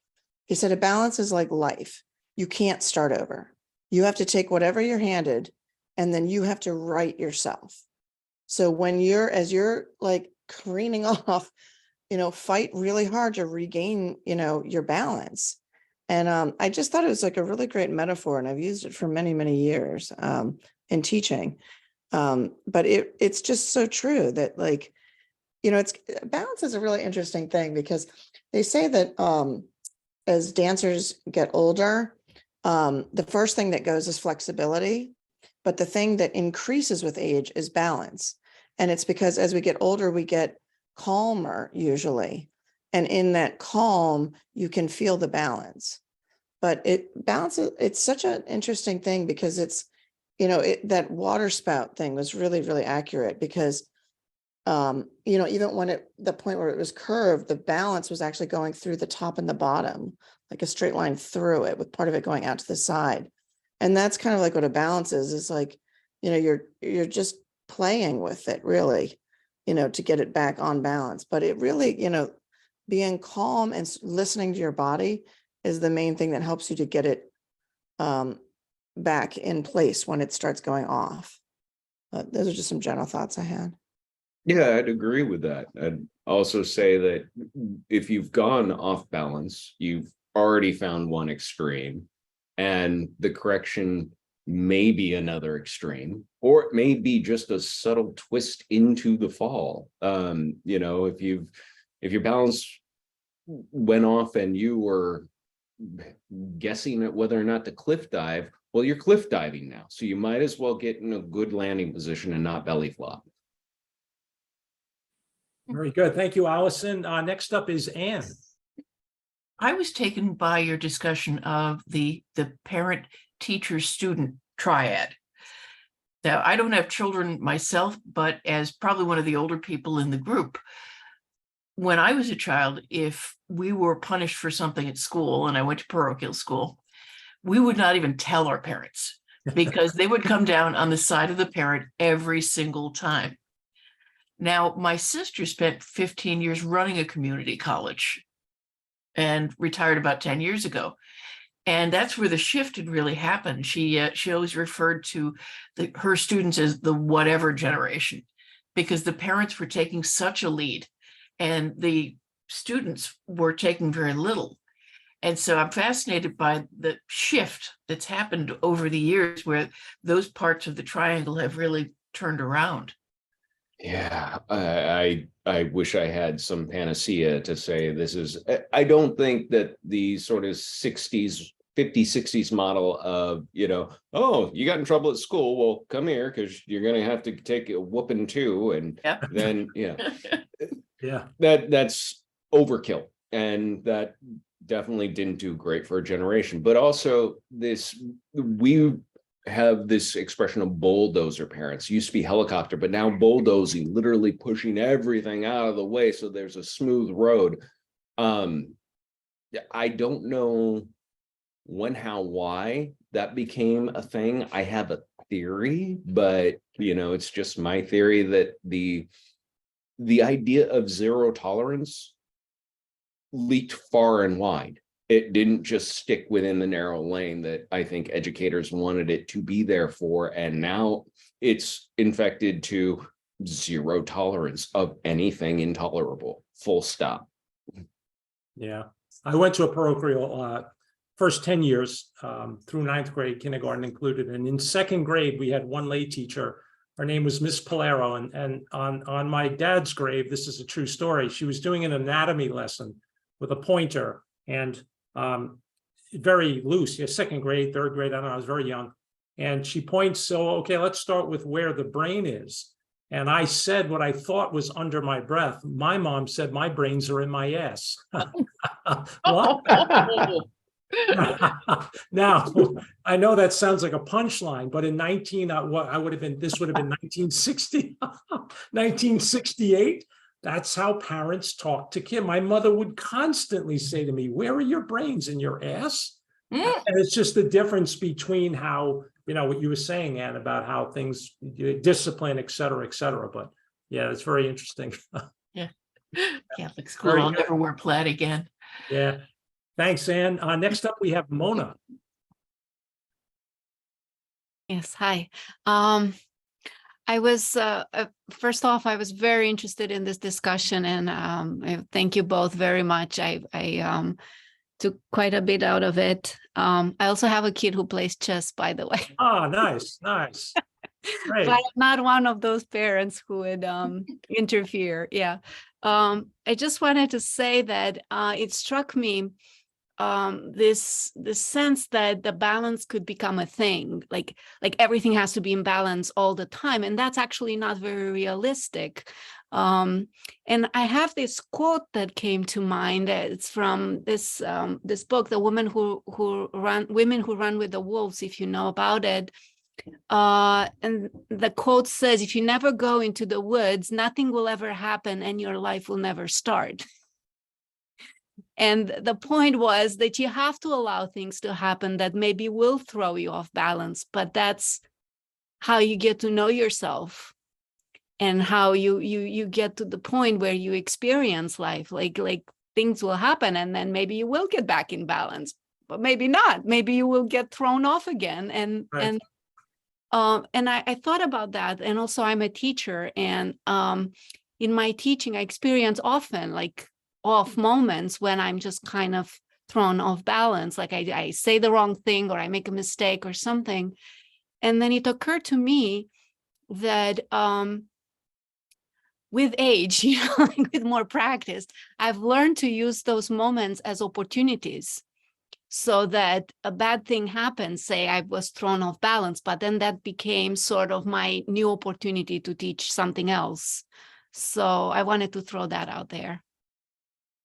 he said, a balance is like life. You can't start over. You have to take whatever you're handed, and then you have to right yourself. So when as you're like careening off, fight really hard to regain, your balance. And I just thought it was like a really great metaphor, and I've used it for many, many years in teaching. But it's just so true that it's balance is a really interesting thing, because they say that as dancers get older, the first thing that goes is flexibility, but the thing that increases with age is balance. And it's because as we get older, we get calmer usually. And in that calm, you can feel the balance. But balance, it's such an interesting thing, because it's, that water spout thing was really, really accurate, because even when the point where it was curved, the balance was actually going through the top and the bottom, like a straight line through it, with part of it going out to the side. And that's kind of like what a balance is like, you're just playing with it really, to get it back on balance. But it really, being calm and listening to your body is the main thing that helps you to get it back in place when it starts going off. Those are just some general thoughts I had. Yeah, I'd agree with that. I'd also say that if you've gone off balance, you've already found one extreme, and the correction may be another extreme, or it may be just a subtle twist into the fall. If your balance went off and you were guessing at whether or not to cliff dive, well, you're cliff diving now. So you might as well get in a good landing position and not belly flop. Very good. Thank you, Allison. Next up is Anne. I was taken by your discussion of the parent, teacher, student triad. Now, I don't have children myself, but as probably one of the older people in the group, when I was a child, if we were punished for something at school, and I went to parochial school, we would not even tell our parents because they would come down on the side of the parent every single time. Now, my sister spent 15 years running a community college and retired about 10 years ago. And that's where the shift had really happened. She always referred to her students as the whatever generation, because the parents were taking such a lead and the students were taking very little. And so I'm fascinated by the shift that's happened over the years where those parts of the triangle have really turned around. Yeah, I wish I had some panacea to say this is, I don't think that the sort of 60s, 50s, 60s model of, oh, you got in trouble at school, well, come here because you're going to have to take a whooping too. And Yep. then, Yeah. that's overkill. And that definitely didn't do great for a generation. But also we have this expression of bulldozer parents. It used to be helicopter, but now bulldozing, literally pushing everything out of the way so there's a smooth road. I don't know when, how, why that became a thing. I have a theory, but it's just my theory that the idea of zero tolerance leaked far and wide. It didn't just stick within the narrow lane that I think educators wanted it to be there for. And now it's infected to zero tolerance of anything intolerable, full stop. Yeah. I went to a parochial first 10 years through ninth grade, kindergarten included. And in second grade, we had one lay teacher. Her name was Miss Polero. And on my dad's grave, this is a true story, she was doing an anatomy lesson with a pointer and very loose, second grade, third grade, I don't know, I was very young. And she points, so, okay, let's start with where the brain is. And I said what I thought was under my breath. My mom said, my brains are in my ass. What? Now, I know that sounds like a punchline, but in this would have been 1960, 1968. That's how parents talk to kids. My mother would constantly say to me, where are your brains, in your ass? And it's just the difference between how, what you were saying, Anne, about how things, discipline, et cetera. But yeah, it's very interesting. Yeah. Catholic school, I'll never wear plaid again. Yeah. Thanks, Anne. Next up, we have Mona. Yes, hi. I was, first off, I was very interested in this discussion, and I thank you both very much. I took quite a bit out of it. I also have a kid who plays chess, by the way. Oh, nice. Great. But I'm not one of those parents who would interfere. Yeah. I just wanted to say that it struck me this sense that the balance could become a thing, like everything has to be in balance all the time, and that's actually not very realistic. And I have this quote that came to mind. It's from this book, The Women Who Run with the Wolves, if you know about it. And the quote says, if you never go into the woods, nothing will ever happen and your life will never start. And the point was that you have to allow things to happen that maybe will throw you off balance, but that's how you get to know yourself and how you get to the point where you experience life. Like things will happen and then maybe you will get back in balance, but maybe not. Maybe you will get thrown off again. And right. And I thought about that. And also I'm a teacher, and in my teaching, I experience often like off moments when I'm just kind of thrown off balance, like I say the wrong thing or I make a mistake or something. And then it occurred to me that with age, with more practice, I've learned to use those moments as opportunities, so that a bad thing happens, say I was thrown off balance, but then that became sort of my new opportunity to teach something else. So I wanted to throw that out there.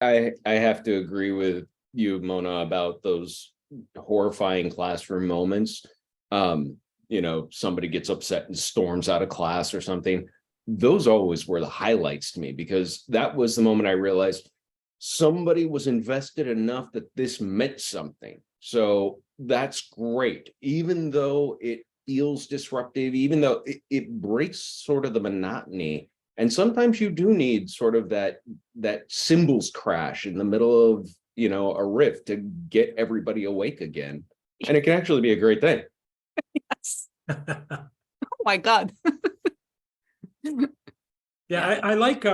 I have to agree with you, Mona, about those horrifying classroom moments. Somebody gets upset and storms out of class or something. Those always were the highlights to me, because that was the moment I realized somebody was invested enough that this meant something. So that's great, even though it feels disruptive, even though it breaks sort of the monotony. And sometimes you do need sort of that cymbals crash in the middle of, a riff to get everybody awake again. And it can actually be a great thing. Yes. Oh my God. Yeah, I like,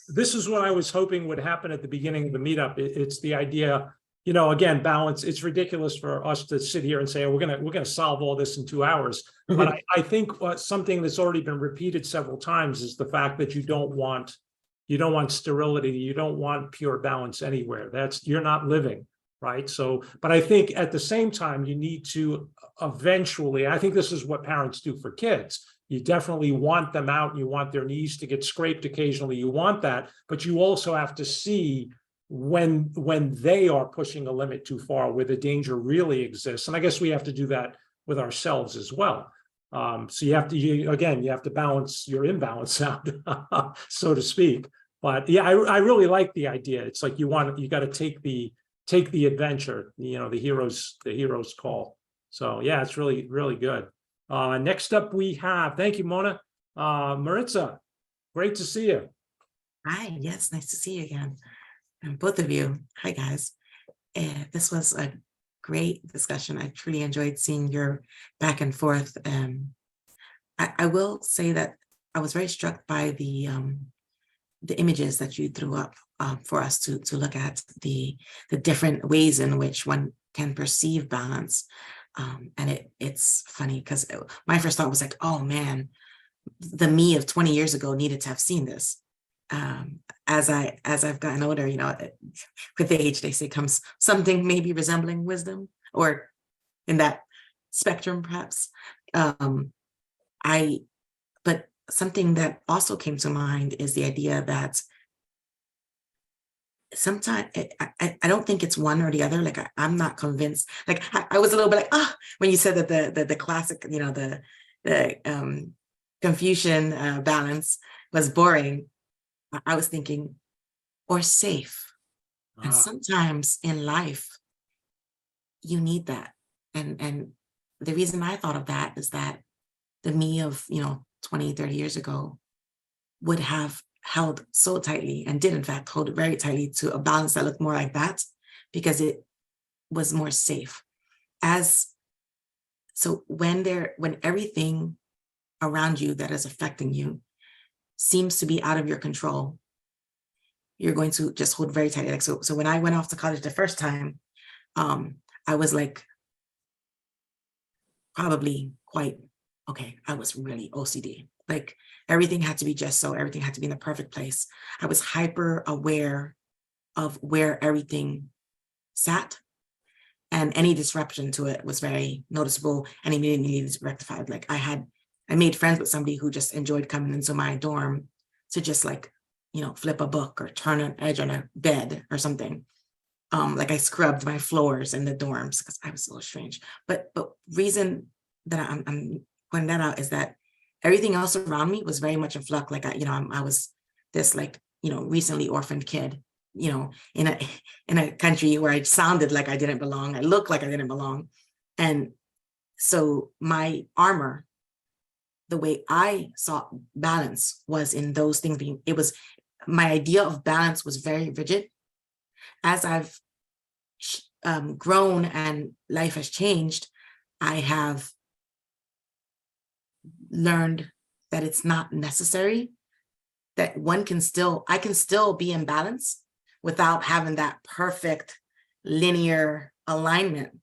this is what I was hoping would happen at the beginning of the meetup. It's the idea, again, balance. It's ridiculous for us to sit here and say, oh, we're gonna solve all this in 2 hours. But I think something that's already been repeated several times is the fact that you don't want sterility. You don't want pure balance anywhere. You're not living, right? So, but I think at the same time, you need to eventually, I think this is what parents do for kids. You definitely want them out. You want their knees to get scraped occasionally. You want that, but you also have to see when they are pushing a limit too far, where the danger really exists. And I guess we have to do that with ourselves as well. So you have to balance your imbalance out, so to speak. But yeah, I really like the idea. It's like you got to take the adventure, the hero's call. So yeah, it's really, really good. Next up we have, thank you, Mona, Maritza, great to see you. Hi, yes, nice to see you again. And both of you. Hi, guys. This was a great discussion. I truly enjoyed seeing your back and forth. I will say that I was very struck by the images that you threw up for us to look at, the different ways in which one can perceive balance. And it's funny because my first thought was like, oh man, the me of 20 years ago needed to have seen this. As I've gotten older, with age, they say comes something maybe resembling wisdom, or in that spectrum, perhaps. But something that also came to mind is the idea that sometimes I don't think it's one or the other. Like I'm not convinced. Like I was a little bit like, when you said that the classic, the Confucian balance was boring. I was thinking, or safe. And sometimes in life, you need that. And the reason I thought of that is that the me of 20, 30 years ago would have held so tightly, and did in fact hold it very tightly, to a balance that looked more like that, because it was more safe. So when everything around you that is affecting you seems to be out of your control, you're going to just hold very tightly. Like so when I went off to college the first time, I was like, probably quite okay. I was really OCD. Like everything had to be just so, everything had to be in the perfect place. I was hyper aware of where everything sat, and any disruption to it was very noticeable and immediately needed to be rectified. Like I made friends with somebody who just enjoyed coming into my dorm to just like, flip a book or turn an edge on a bed or something. Like I scrubbed my floors in the dorms because I was a little strange. But reason that I'm pointing that out is that everything else around me was very much in flux. Like I was this like recently orphaned kid, in a country where I sounded like I didn't belong. I looked like I didn't belong, and so my armor, the way I saw balance, was in those things being. My idea of balance was very rigid. As I've grown and life has changed, I have learned that it's not necessary, that I can still be in balance without having that perfect linear alignment.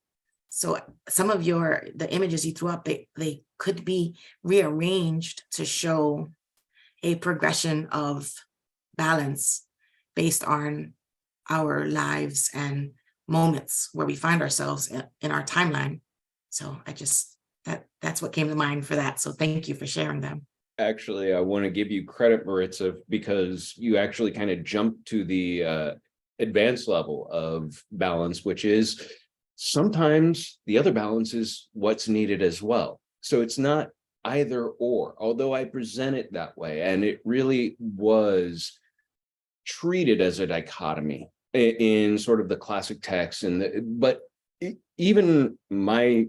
So some of the images you threw up, they could be rearranged to show a progression of balance based on our lives and moments where we find ourselves in our timeline. So that's what came to mind for that. So thank you for sharing them. Actually, I want to give you credit, Maritza, because you actually kind of jumped to the advanced level of balance, which is sometimes the other balance is what's needed as well. So it's not either or, although I present it that way. And it really was treated as a dichotomy in sort of the classic text. But even my,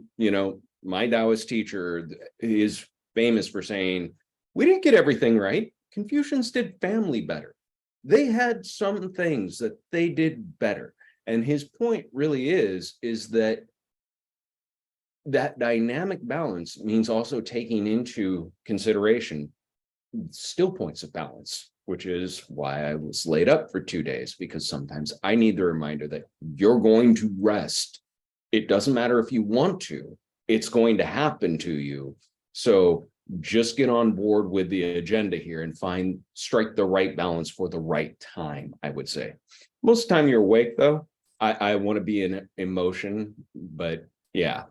my Taoist teacher is famous for saying, we didn't get everything right. Confucians did family better. They had some things that they did better. And his point really is that dynamic balance means also taking into consideration still points of balance, which is why I was laid up for 2 days, because sometimes I need the reminder that you're going to rest. It doesn't matter if you want to, it's going to happen to you. So just get on board with the agenda here and strike the right balance for the right time, I would say. Most of the time you're awake though. I want to be in emotion, but yeah,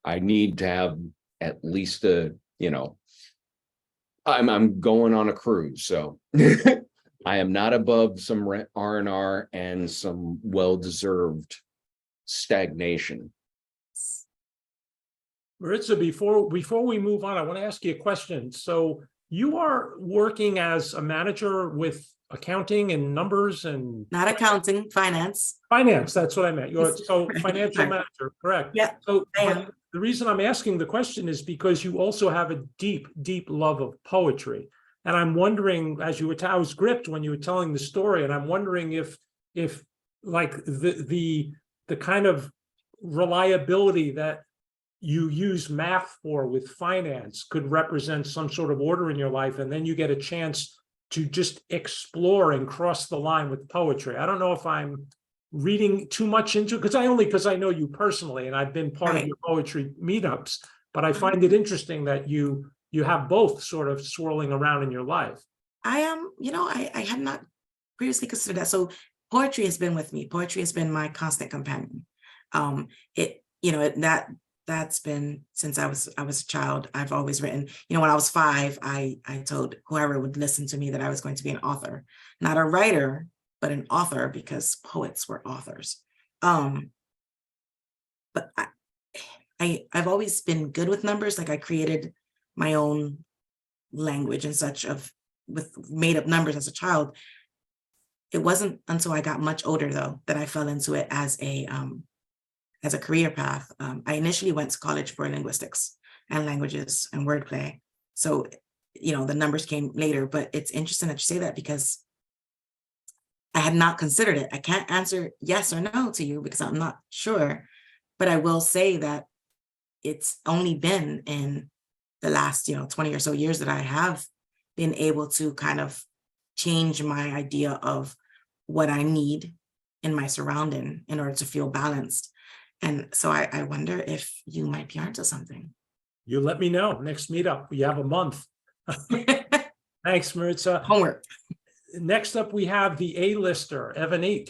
I need to have at least I'm going on a cruise, so I am not above some R&R and some well-deserved stagnation. Maritza, before we move on, I want to ask you a question. So you are working as a manager with accounting and numbers and Not accounting, finance. finance. That's what I meant. You're so Right. financial manager, correct? Yeah, So I but am. the reason I'm asking the question is because you also have a deep, deep love of poetry. And I'm wondering, as you were, I was gripped when you were telling the story, and I'm wondering if like the kind of reliability that you use math for with finance could represent some sort of order in your life, and then you get a chance to just explore and cross the line with poetry. I don't know if I'm reading too much into it, because I know you personally and I've been part of your poetry meetups, but I find it interesting that you have both sort of swirling around in your life. I am, I had not previously considered that. So poetry has been with me. Poetry has been my constant companion. That's been since I was a child. I've always written. When I was 5, I told whoever would listen to me that I was going to be an author, not a writer, but an author, because poets were authors. But I've always been good with numbers. Like I created my own language and such with made up numbers as a child. It wasn't until I got much older though that I fell into it as a career path. I initially went to college for linguistics and languages and wordplay. So, the numbers came later, but it's interesting that you say that because I had not considered it. I can't answer yes or no to you because I'm not sure, but I will say that it's only been in the last, 20 or so years that I have been able to kind of change my idea of what I need in my surrounding in order to feel balanced. And so I wonder if you might be onto something. You let me know next meetup. We have a month. Thanks, Maritza. Homework. Next up, we have the A-lister, Evaneek.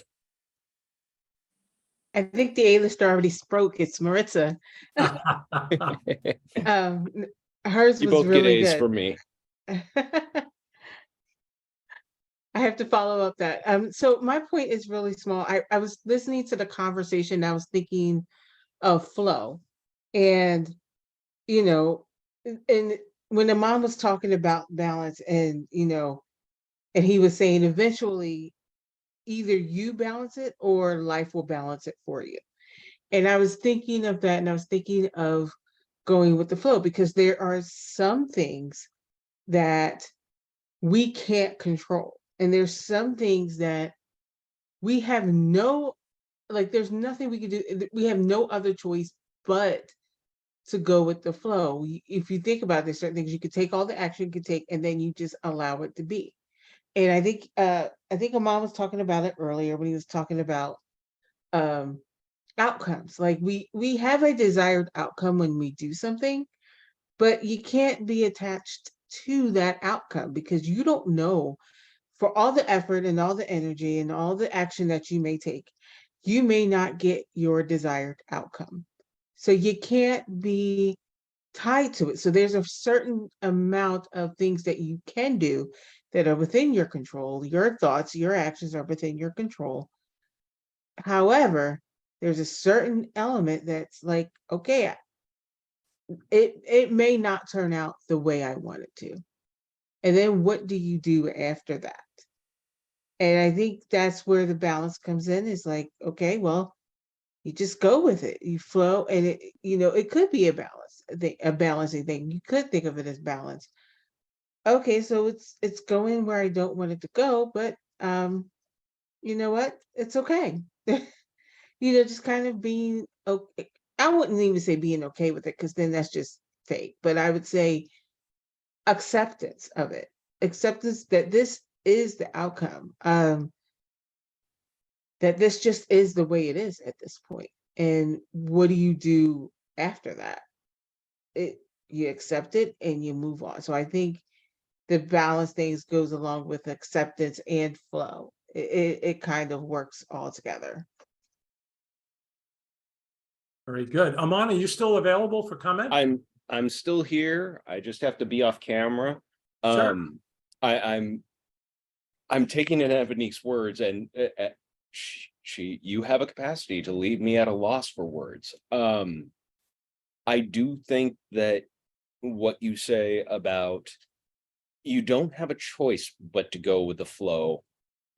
I think the A-lister already spoke. It's Maritza. Hers You was both really get A's good. for me. I have to follow up that. So my point is really small. I was listening to the conversation. I was thinking of flow, and and when the mom was talking about balance, and and he was saying eventually either you balance it or life will balance it for you. And I was thinking of that, and I was thinking of going with the flow, because there are some things that we can't control. And there's some things that we have there's nothing we can do. We have no other choice but to go with the flow. If you think about this, certain things you could take all the action you could take, and then you just allow it to be. And I think Amon was talking about it earlier when he was talking about outcomes. Like we have a desired outcome when we do something, but you can't be attached to that outcome, because you don't know, for all the effort and all the energy and all the action that you may take, you may not get your desired outcome. So you can't be tied to it. So there's a certain amount of things that you can do that are within your control. Your thoughts, your actions are within your control. However, there's a certain element that's like, okay, it may not turn out the way I want it to. And then what do you do after that? And I think that's where the balance comes in, is like, okay, well, you just go with it. You flow, and it could be a balancing thing. You could think of it as balance. Okay, so it's going where I don't want it to go, but you know what? It's okay. Just kind of being okay. I wouldn't even say being okay with it, because then that's just fake. But I would say acceptance of it, acceptance that this is the outcome, that this just is the way it is at this point. And what do you do after that? You accept it and you move on. So I think the balance things goes along with acceptance and flow. It kind of works all together. Very good. Amon, are you still available for comment? I'm still here. I just have to be off camera. Sure. I'm taking in Ebony's words, and you have a capacity to leave me at a loss for words. I do think that what you say about you don't have a choice but to go with the flow.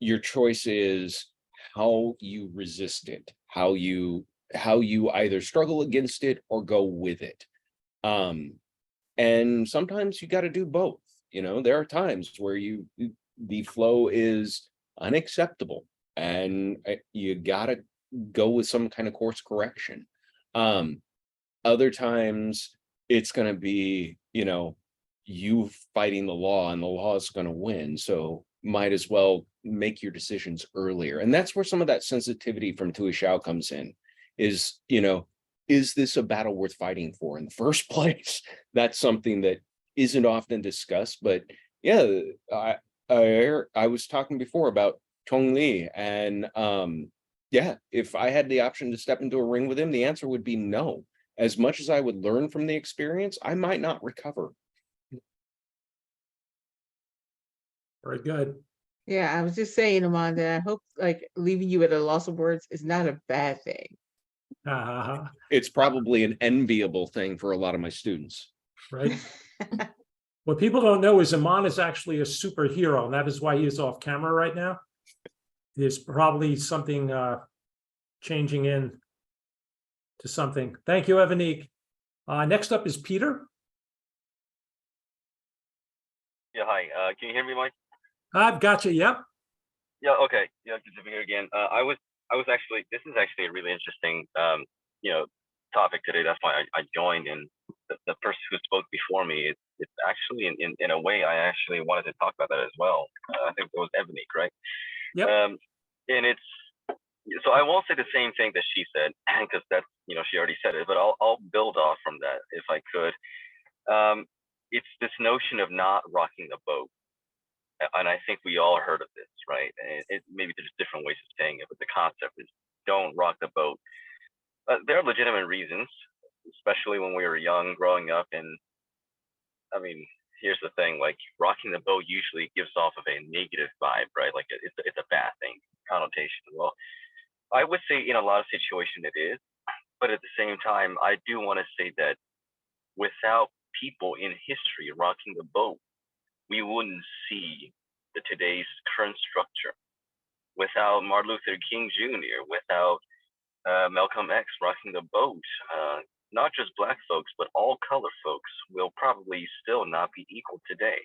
Your choice is how you resist it, how you either struggle against it or go with it. And sometimes you got to do both. There are times where the flow is unacceptable and you got to go with some kind of course correction. Other times it's going to be, you fighting the law, and the law is going to win. So might as well make your decisions earlier. And that's where some of that sensitivity from Tui Xiao comes in, is, is this a battle worth fighting for in the first place? That's something that isn't often discussed. But yeah, I was talking before about Tong Li, and yeah, if I had the option to step into a ring with him, the answer would be no. As much as I would learn from the experience, I might not recover. Very good. Yeah, I was just saying, Amanda, I hope like leaving you at a loss of words is not a bad thing. It's probably an enviable thing for a lot of my students. Right. What people don't know is Amon is actually a superhero, and that is why he is off camera right now. There's probably something changing in to something. Thank you, Evanique. Next up is Peter. Yeah, hi. Can you hear me, Mike? I've got you. Yep. Yeah, okay. Yeah, good to be here again. I was actually, this is actually a really interesting, topic today. That's why I joined. And the person who spoke before me, it's actually in a way I actually wanted to talk about that as well. I think it was Ebony, right? Yep. And it's, so I won't say the same thing that she said, because that's, she already said it, but I'll build off from that if I could. It's this notion of not rocking the boat. And I think we all heard of this, right? And maybe there's different ways of saying it, but the concept is don't rock the boat. There are legitimate reasons, especially when we were young, growing up. And I mean, here's the thing: like rocking the boat usually gives off of a negative vibe, right? Like it's a bad thing, connotation. Well, I would say in a lot of situations it is, but at the same time, I do want to say that without people in history rocking the boat, we wouldn't see today's current structure. Without Martin Luther King Jr., without Malcolm X rocking the boat, not just Black folks, but all color folks will probably still not be equal today.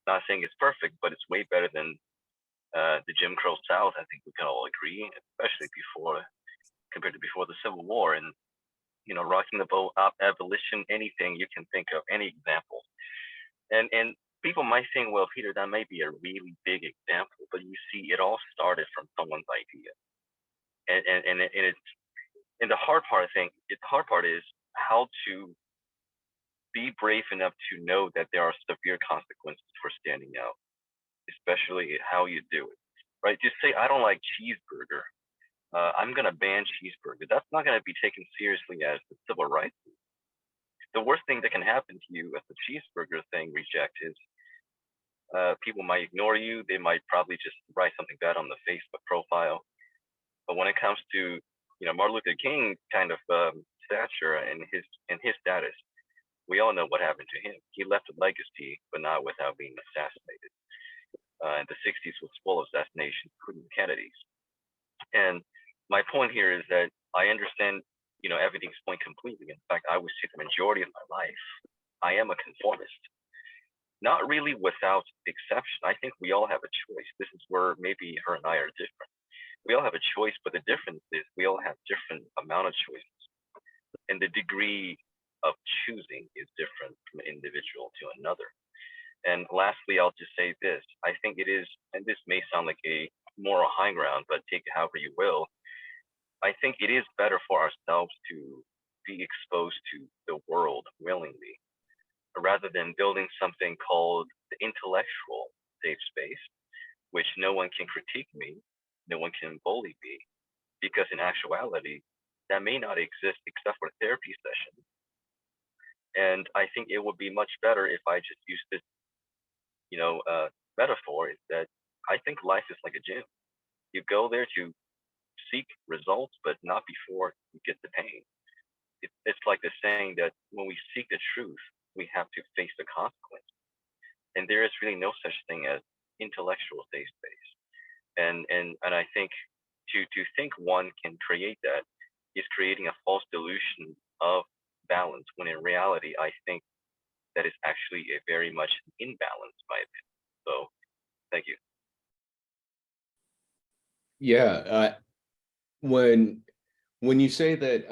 Not saying it's perfect, but it's way better than the Jim Crow South. I think we can all agree, especially compared to before the Civil War. And rocking the boat, abolition, anything you can think of, any example. And people might think, well, Peter, that may be a really big example, but you see, it all started from someone's idea. And the hard part, I think, the hard part is how to be brave enough to know that there are severe consequences for standing out, especially how you do it, right? Just say, I don't like cheeseburger. I'm going to ban cheeseburger. That's not going to be taken seriously as the civil rights. the worst thing that can happen to you as the cheeseburger thing reject is people might ignore you. They might probably just write something bad on the Facebook profile. But when it comes to Martin Luther King kind of stature and his status, we all know what happened to him. He left a legacy, but not without being assassinated. And the 60s was full of assassinations, including Kennedy's. And my point here is that I understand, everything's point completely. In fact, I would say the majority of my life, I am a conformist. Not really without exception. I think we all have a choice. This is where maybe her and I are different. We all have a choice, but the difference is we all have different amount of choices. And the degree of choosing is different from an individual to another. And lastly, I'll just say this. I think it is, and this may sound like a moral high ground, but take it however you will. I think it is better for ourselves to be exposed to the world willingly, rather than building something called the intellectual safe space, which no one can critique me, no one can bully me, because in actuality, that may not exist except for therapy sessions. And I think it would be much better if I just use this, metaphor, is that I think life is like a gym. You go there to seek results, but not before you get the pain. It's like the saying that when we seek the truth, we have to face the consequence. And there is really no such thing as intellectual safe space. And I think to think one can create that is creating a false delusion of balance, when in reality, I think that is actually a very much imbalance, in my opinion. So thank you. Yeah. When you say that,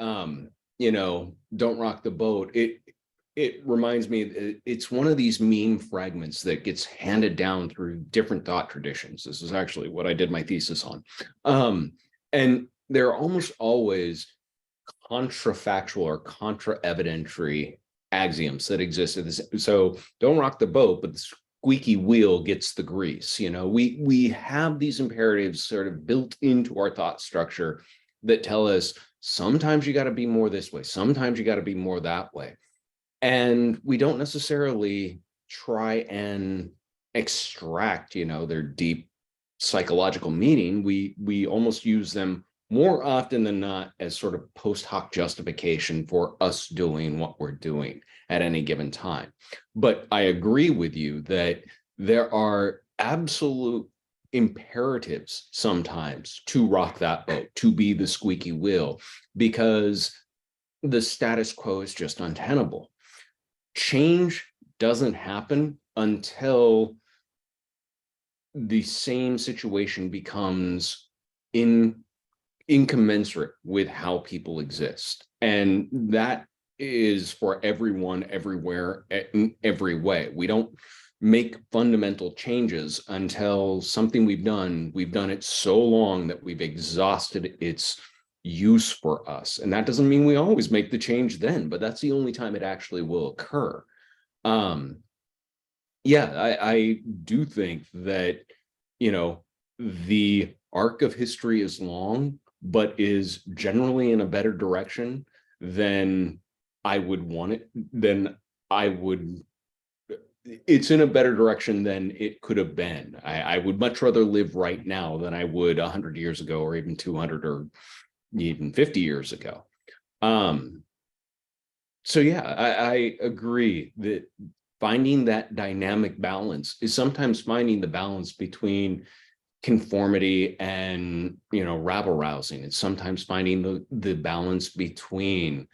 don't rock the boat, it reminds me, it's one of these meme fragments that gets handed down through different thought traditions. This is actually what I did my thesis on. And there are almost always contrafactual or contra-evidentiary axioms that exist. So don't rock the boat, but the squeaky wheel gets the grease. We have these imperatives sort of built into our thought structure that tell us sometimes you got to be more this way, sometimes you got to be more that way. And we don't necessarily try and extract, their deep psychological meaning. We almost use them more often than not as sort of post hoc justification for us doing what we're doing at any given time. But I agree with you that there are absolute imperatives sometimes to rock that boat, to be the squeaky wheel, because the status quo is just untenable. Change doesn't happen until the same situation becomes incommensurate with how people exist. And that is for everyone, everywhere, in every way. We don't make fundamental changes until something we've done it so long that we've exhausted its use for us. And that doesn't mean we always make the change then, but that's the only time it actually will occur. I do think that, the arc of history is long, but is generally in a better direction than I would want it, it's in a better direction than it could have been. I would much rather live right now than I would 100 years ago, or even 200 or even 50 years ago. I agree that finding that dynamic balance is sometimes finding the balance between conformity and, rabble rousing. It's sometimes finding the balance between,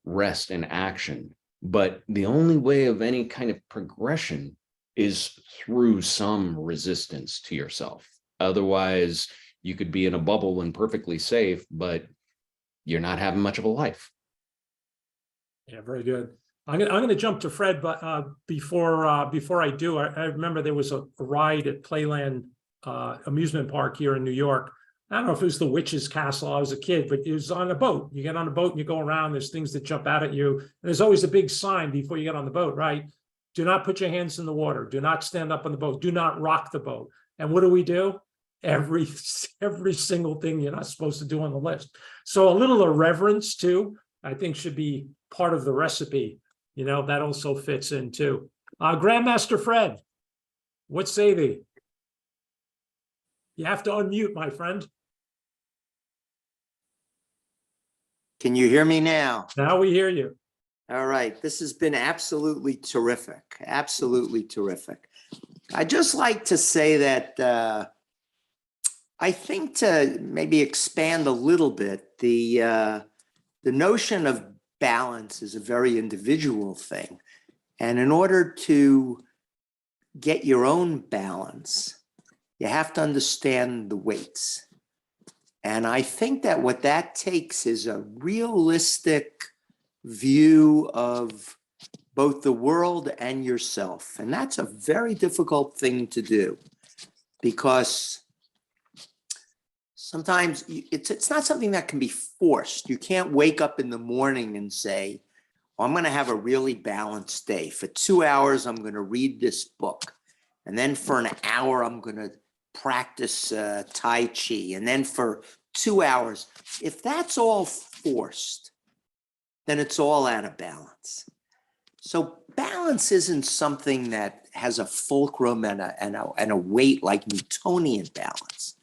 rest and action. But the only way of any kind of progression is through some resistance to yourself. Otherwise, you could be in a bubble and perfectly safe, but you're not having much of a life. Yeah, very good. I'm going to jump to Fred, but before I do, I remember there was a ride at Playland amusement park here in New York. I don't know if it was the Witch's Castle. I was a kid, but it was on a boat. You get on a boat and you go around. There's things that jump out at you. And there's always a big sign before you get on the boat, right? Do not put your hands in the water. Do not stand up on the boat. Do not rock the boat. And what do? Every single thing you're not supposed to do on the list. So a little irreverence too, I think, should be part of the recipe. You know, that also fits in too. Grandmaster Fred, what say thee? You have to unmute, my friend. Can you hear me now? Now we hear you. All right, this has been absolutely terrific, absolutely terrific. I'd just like to say that I think to maybe expand a little bit, the notion of balance is a very individual thing. And in order to get your own balance, you have to understand the weights. And I think that what that takes is a realistic view of both the world and yourself. And that's a very difficult thing to do, because sometimes it's not something that can be forced. You can't wake up in the morning and say, oh, I'm going to have a really balanced day. For 2 hours, I'm going to read this book. And then for an hour, I'm going to practice Tai Chi. And then for 2 hours, if that's all forced, then it's all out of balance. So balance isn't something that has a fulcrum and a weight like Newtonian balance,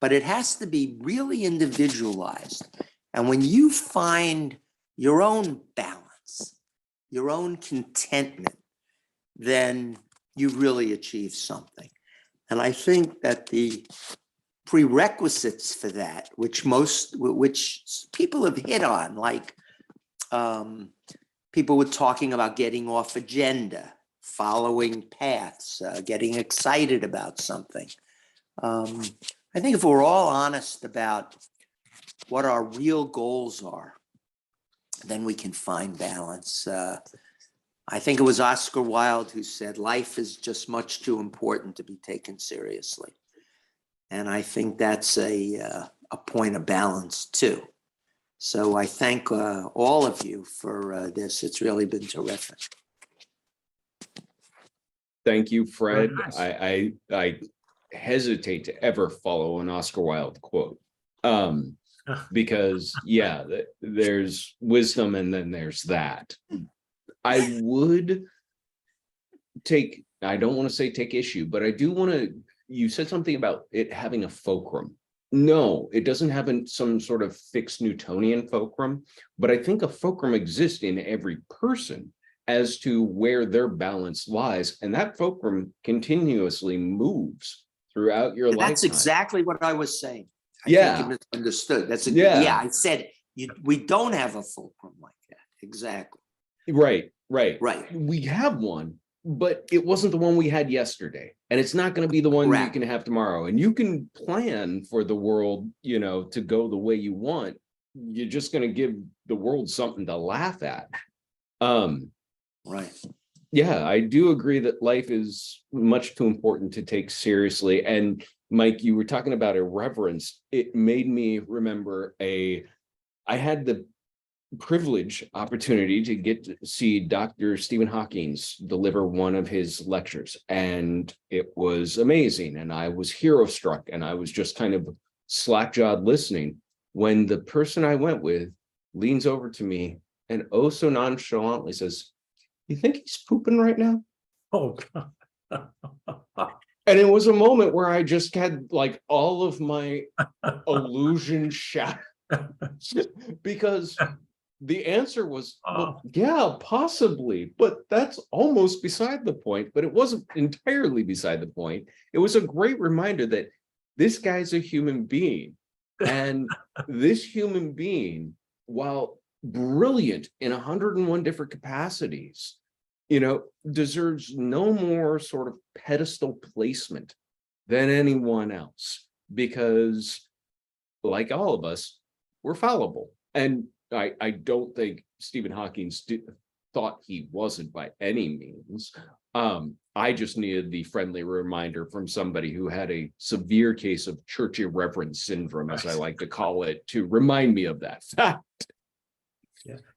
but it has to be really individualized. And when you find your own balance, your own contentment, then you really achieve something. And I think that the prerequisites for that, which people have hit on, like people were talking about getting off agenda, following paths, getting excited about something. I think if we're all honest about what our real goals are, then we can find balance. I think it was Oscar Wilde who said, life is just much too important to be taken seriously. And I think that's a point of balance too. So I thank all of you for this. It's really been terrific. Thank you, Fred. Very nice. I hesitate to ever follow an Oscar Wilde quote, because yeah, there's wisdom and then there's that. I would I don't want to say take issue, but I do want to, you said something about it having a fulcrum. No, it doesn't have some sort of fixed Newtonian fulcrum, but I think a fulcrum exists in every person as to where their balance lies. And that fulcrum continuously moves throughout your lifetime. That's exactly what I was saying. I Yeah. think you misunderstood. Yeah. I said we don't have a fulcrum like that. Exactly. Right. We have one, but it wasn't the one we had yesterday. And it's not going to be the one you can have tomorrow. And you can plan for the world, to go the way you want. You're just going to give the world something to laugh at. Right. Yeah, I do agree that life is much too important to take seriously. And Mike, you were talking about irreverence. It made me remember I had the opportunity to get to see Dr. Stephen Hawking deliver one of his lectures, and it was amazing. And I was hero struck, and I was just kind of slack-jawed listening when the person I went with leans over to me and oh so nonchalantly says, "You think he's pooping right now?" Oh, God. And it was a moment where I just had like all of my illusion shattered because the answer was, well, yeah, possibly, but that's almost beside the point. But it wasn't entirely beside the point. It was a great reminder that this guy's a human being. And this human being, while brilliant in 101 different capacities, deserves no more sort of pedestal placement than anyone else, because like all of us, we're fallible. And I don't think Stephen Hawking thought he wasn't by any means. I just needed the friendly reminder from somebody who had a severe case of church irreverence syndrome, as I like to call it, to remind me of that fact.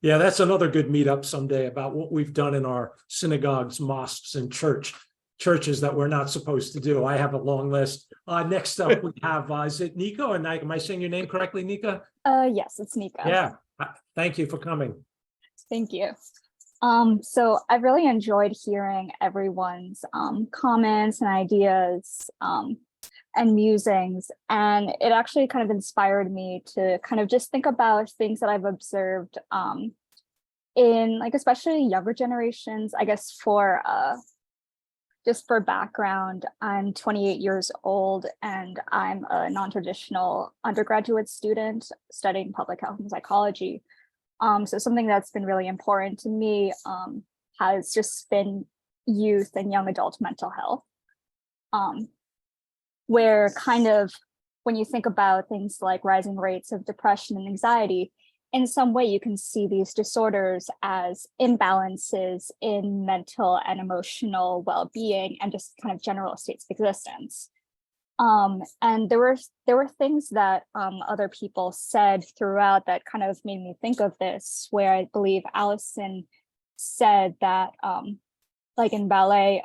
Yeah, that's another good meetup someday about what we've done in our synagogues, mosques, and churches that we're not supposed to do. I have a long list. Next up, we have, is it Nika? Am I saying your name correctly, Nika? Yes, it's Nika. Yeah, thank you for coming. Thank you. So I've really enjoyed hearing everyone's comments and ideas and musings, and it actually kind of inspired me to kind of just think about things that I've observed in like especially younger generations. I guess for just for background, I'm 28 years old and I'm a non-traditional undergraduate student studying public health and psychology. So something that's been really important to me has just been youth and young adult mental health, where kind of when you think about things like rising rates of depression and anxiety, in some way you can see these disorders as imbalances in mental and emotional well-being and just kind of general states of existence. And there were things that other people said throughout that kind of made me think of this, where I believe Allison said that like in ballet,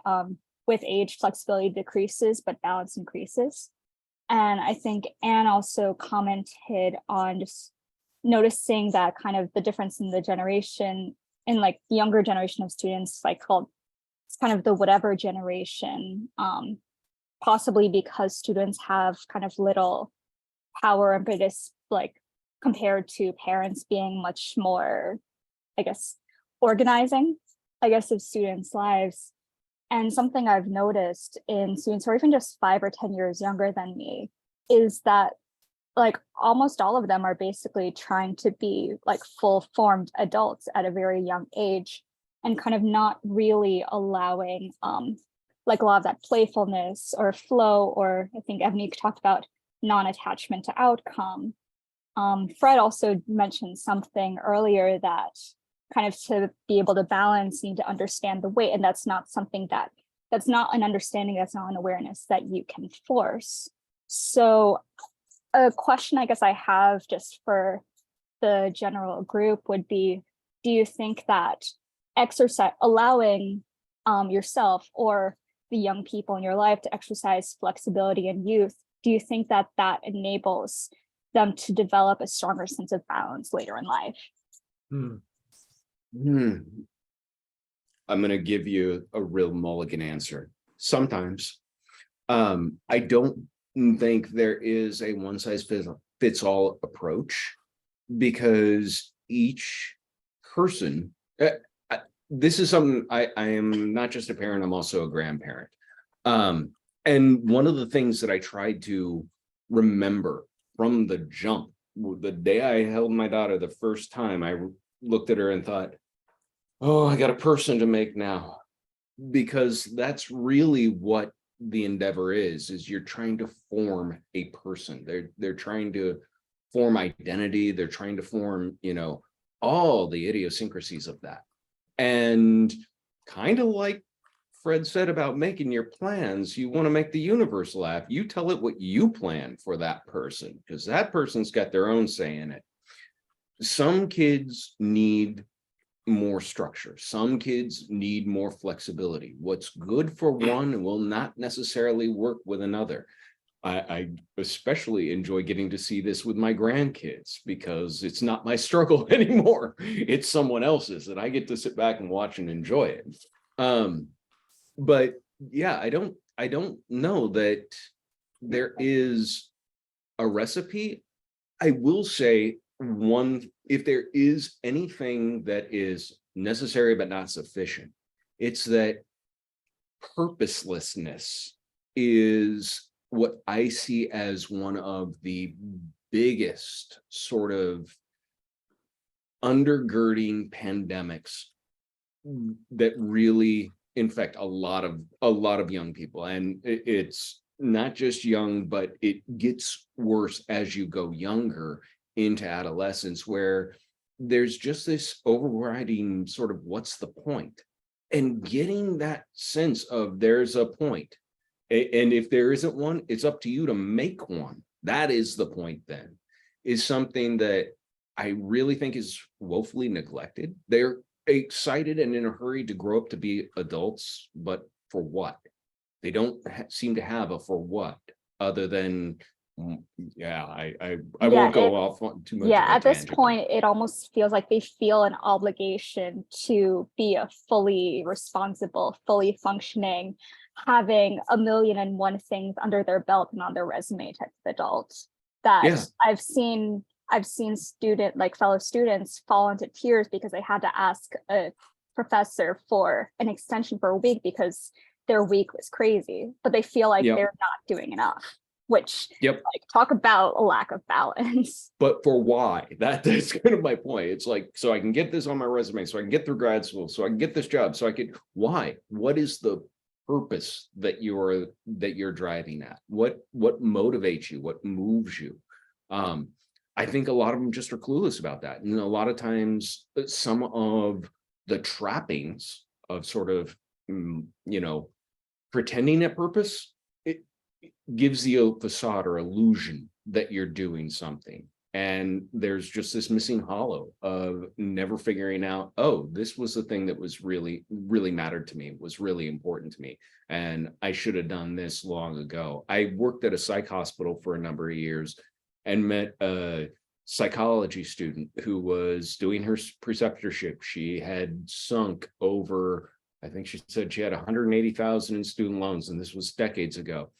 with age, flexibility decreases, but balance increases. And I think Anne also commented on just noticing that kind of the difference in the generation, in like the younger generation of students, like called, it's kind of the whatever generation, possibly because students have kind of little power impetus, like compared to parents being much more, I guess, organizing, I guess, of students' lives. And something I've noticed in students who are even just 5 or 10 years younger than me is that like almost all of them are basically trying to be like full-formed adults at a very young age and kind of not really allowing like a lot of that playfulness or flow, or I think Evanique talked about non-attachment to outcome. Fred also mentioned something earlier that kind of to be able to balance, you need to understand the weight, and that's not something that's not an understanding, that's not an awareness that you can force. So a question I guess I have just for the general group would be, do you think that exercise, allowing yourself or the young people in your life to exercise flexibility in youth, do you think that that enables them to develop a stronger sense of balance later in life? I'm going to give you a real mulligan answer. Sometimes. I don't think there is a one size fits all approach, because each person, this is something I am not just a parent, I'm also a grandparent. And one of the things that I tried to remember from the jump, the day I held my daughter the first time, I looked at her and thought, oh, I got a person to make now, because that's really what the endeavor is you're trying to form a person. They're trying to form identity. They're trying to form, all the idiosyncrasies of that. And kind of like Fred said about making your plans, you want to make the universe laugh. You tell it what you plan for that person, because that person's got their own say in it. Some kids need more structure. Some kids need more flexibility. What's good for one will not necessarily work with another. I especially enjoy getting to see this with my grandkids, because it's not my struggle anymore. It's someone else's, and I get to sit back and watch and enjoy it. But yeah, I don't know that there is a recipe. I will say, if there is anything that is necessary but not sufficient, it's that purposelessness is what I see as one of the biggest sort of undergirding pandemics that really infect a lot of young people. And it's not just young, but it gets worse as you go younger into adolescence, where there's just this overriding sort of what's the point, and getting that sense of there's a point, and if there isn't one, it's up to you to make one. That is the point. Then is something that I really think is woefully neglected. They're excited and in a hurry to grow up to be adults, but for what? They don't seem to have a for what, other than Yeah, I Yeah, won't go off on too much Yeah, of a at this tangent. point, it almost feels like they feel an obligation to be a fully responsible, fully functioning, having a million and one things under their belt and on their resume type of adult. That Yeah. I've seen fellow students fall into tears because they had to ask a professor for an extension for a week because their week was crazy, but they feel like Yep. they're not doing enough, which Yep. like talk about a lack of balance. But for why? That's kind of my point. It's like, so I can get this on my resume, so I can get through grad school, so I can get this job, so I can, why? What is the purpose that you're driving at? What motivates you? What moves you? I think a lot of them just are clueless about that. And a lot of times some of the trappings of sort of, pretending at purpose, it gives the facade or illusion that you're doing something. And there's just this missing hollow of never figuring out, oh, this was the thing that was really, really mattered to me, was really important to me. And I should have done this long ago. I worked at a psych hospital for a number of years and met a psychology student who was doing her preceptorship. She had sunk over, I think she said she had 180,000 in student loans, and this was decades ago.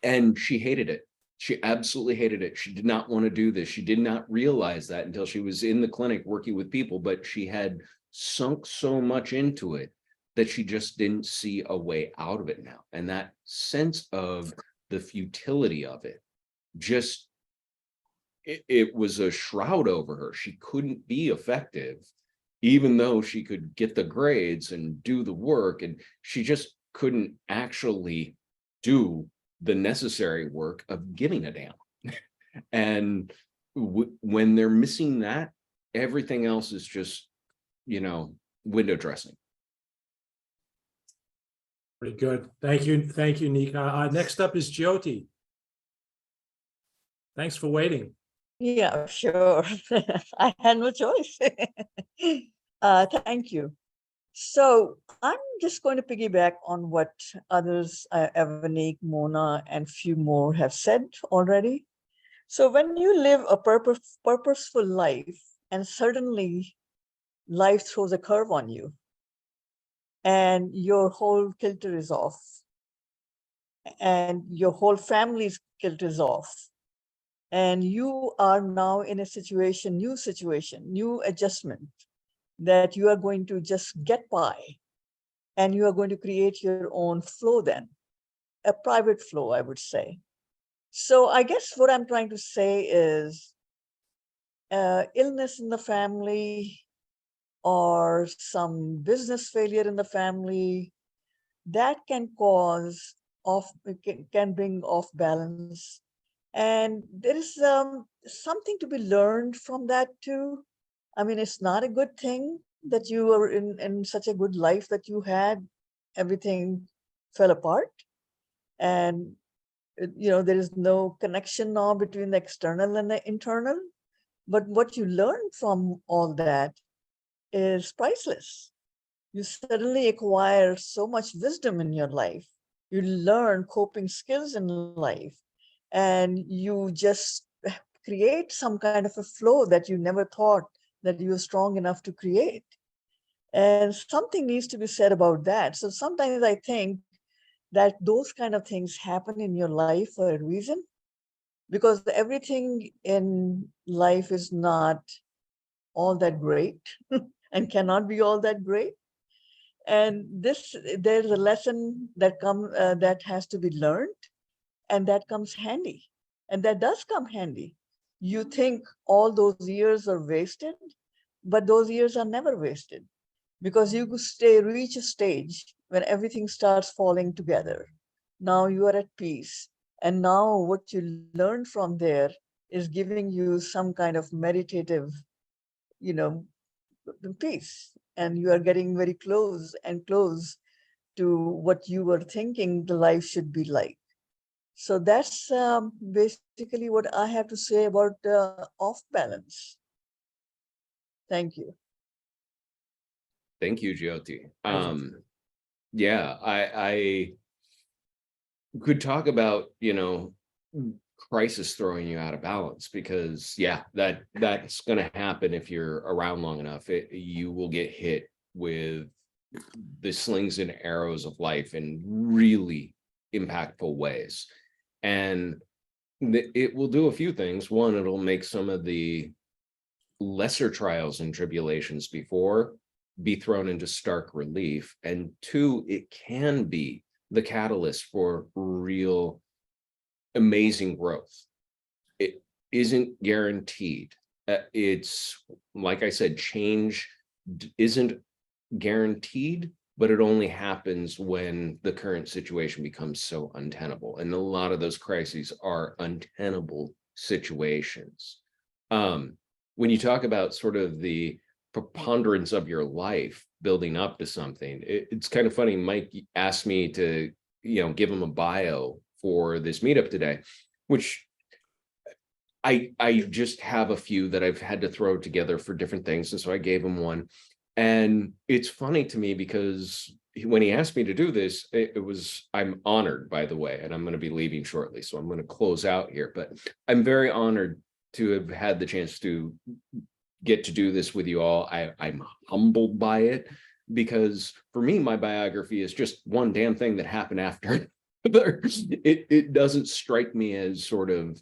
And she hated it. She absolutely hated it. She did not want to do this. She did not realize that until she was in the clinic working with people, but she had sunk so much into it that she just didn't see a way out of it now. And that sense of the futility of it, just, it was a shroud over her. She couldn't be effective, even though she could get the grades and do the work, and she just couldn't actually do the necessary work of giving a damn. And when they're missing that, everything else is just, window dressing. Pretty good. Thank you, Nika. Next up is Jyoti. Thanks for waiting. Yeah, sure. I had no choice. Thank you. So I'm just going to piggyback on what others, Evanik, Mona, and few more have said already. So when you live a purposeful life, and suddenly life throws a curve on you, and your whole kilter is off, and your whole family's kilter is off, and you are now in a new adjustment, that you are going to just get by, and you are going to create your own flow then, a private flow, I would say. So I guess what I'm trying to say is illness in the family or some business failure in the family, that can cause can bring off balance. And there is something to be learned from that too. I mean, it's not a good thing that you were in such a good life that you had, everything fell apart. And, there is no connection now between the external and the internal. But what you learn from all that is priceless. You suddenly acquire so much wisdom in your life. You learn coping skills in life, and you just create some kind of a flow that you never thought that you were strong enough to create. And something needs to be said about that. So sometimes I think that those kind of things happen in your life for a reason, because everything in life is not all that great and cannot be all that great. And there's a lesson that has to be learned, and that comes handy. And that does come handy. You think all those years are wasted, but those years are never wasted, because you reach a stage when everything starts falling together. Now you are at peace. And now what you learn from there is giving you some kind of meditative, peace. And you are getting very close and close to what you were thinking the life should be like. So that's basically what I have to say about off balance. Thank you. Thank you, Jyoti. Yeah, I could talk about, crisis throwing you out of balance, because yeah, that's going to happen if you're around long enough. You will get hit with the slings and arrows of life in really impactful ways. And it will do a few things. One, it'll make some of the lesser trials and tribulations before be thrown into stark relief. And two, it can be the catalyst for real amazing growth. It isn't guaranteed. It's like I said, change isn't guaranteed, but it only happens when the current situation becomes so untenable. And a lot of those crises are untenable situations. When you talk about sort of the preponderance of your life building up to something, it's kind of funny. Mike asked me to, give him a bio for this meetup today, which I just have a few that I've had to throw together for different things. And so I gave him one. And it's funny to me because when he asked me to do this, I'm honored, by the way, and I'm going to be leaving shortly, so I'm going to close out here, but I'm very honored to have had the chance to get to do this with you all. I'm humbled by it, because for me, my biography is just one damn thing that happened after. It doesn't strike me as sort of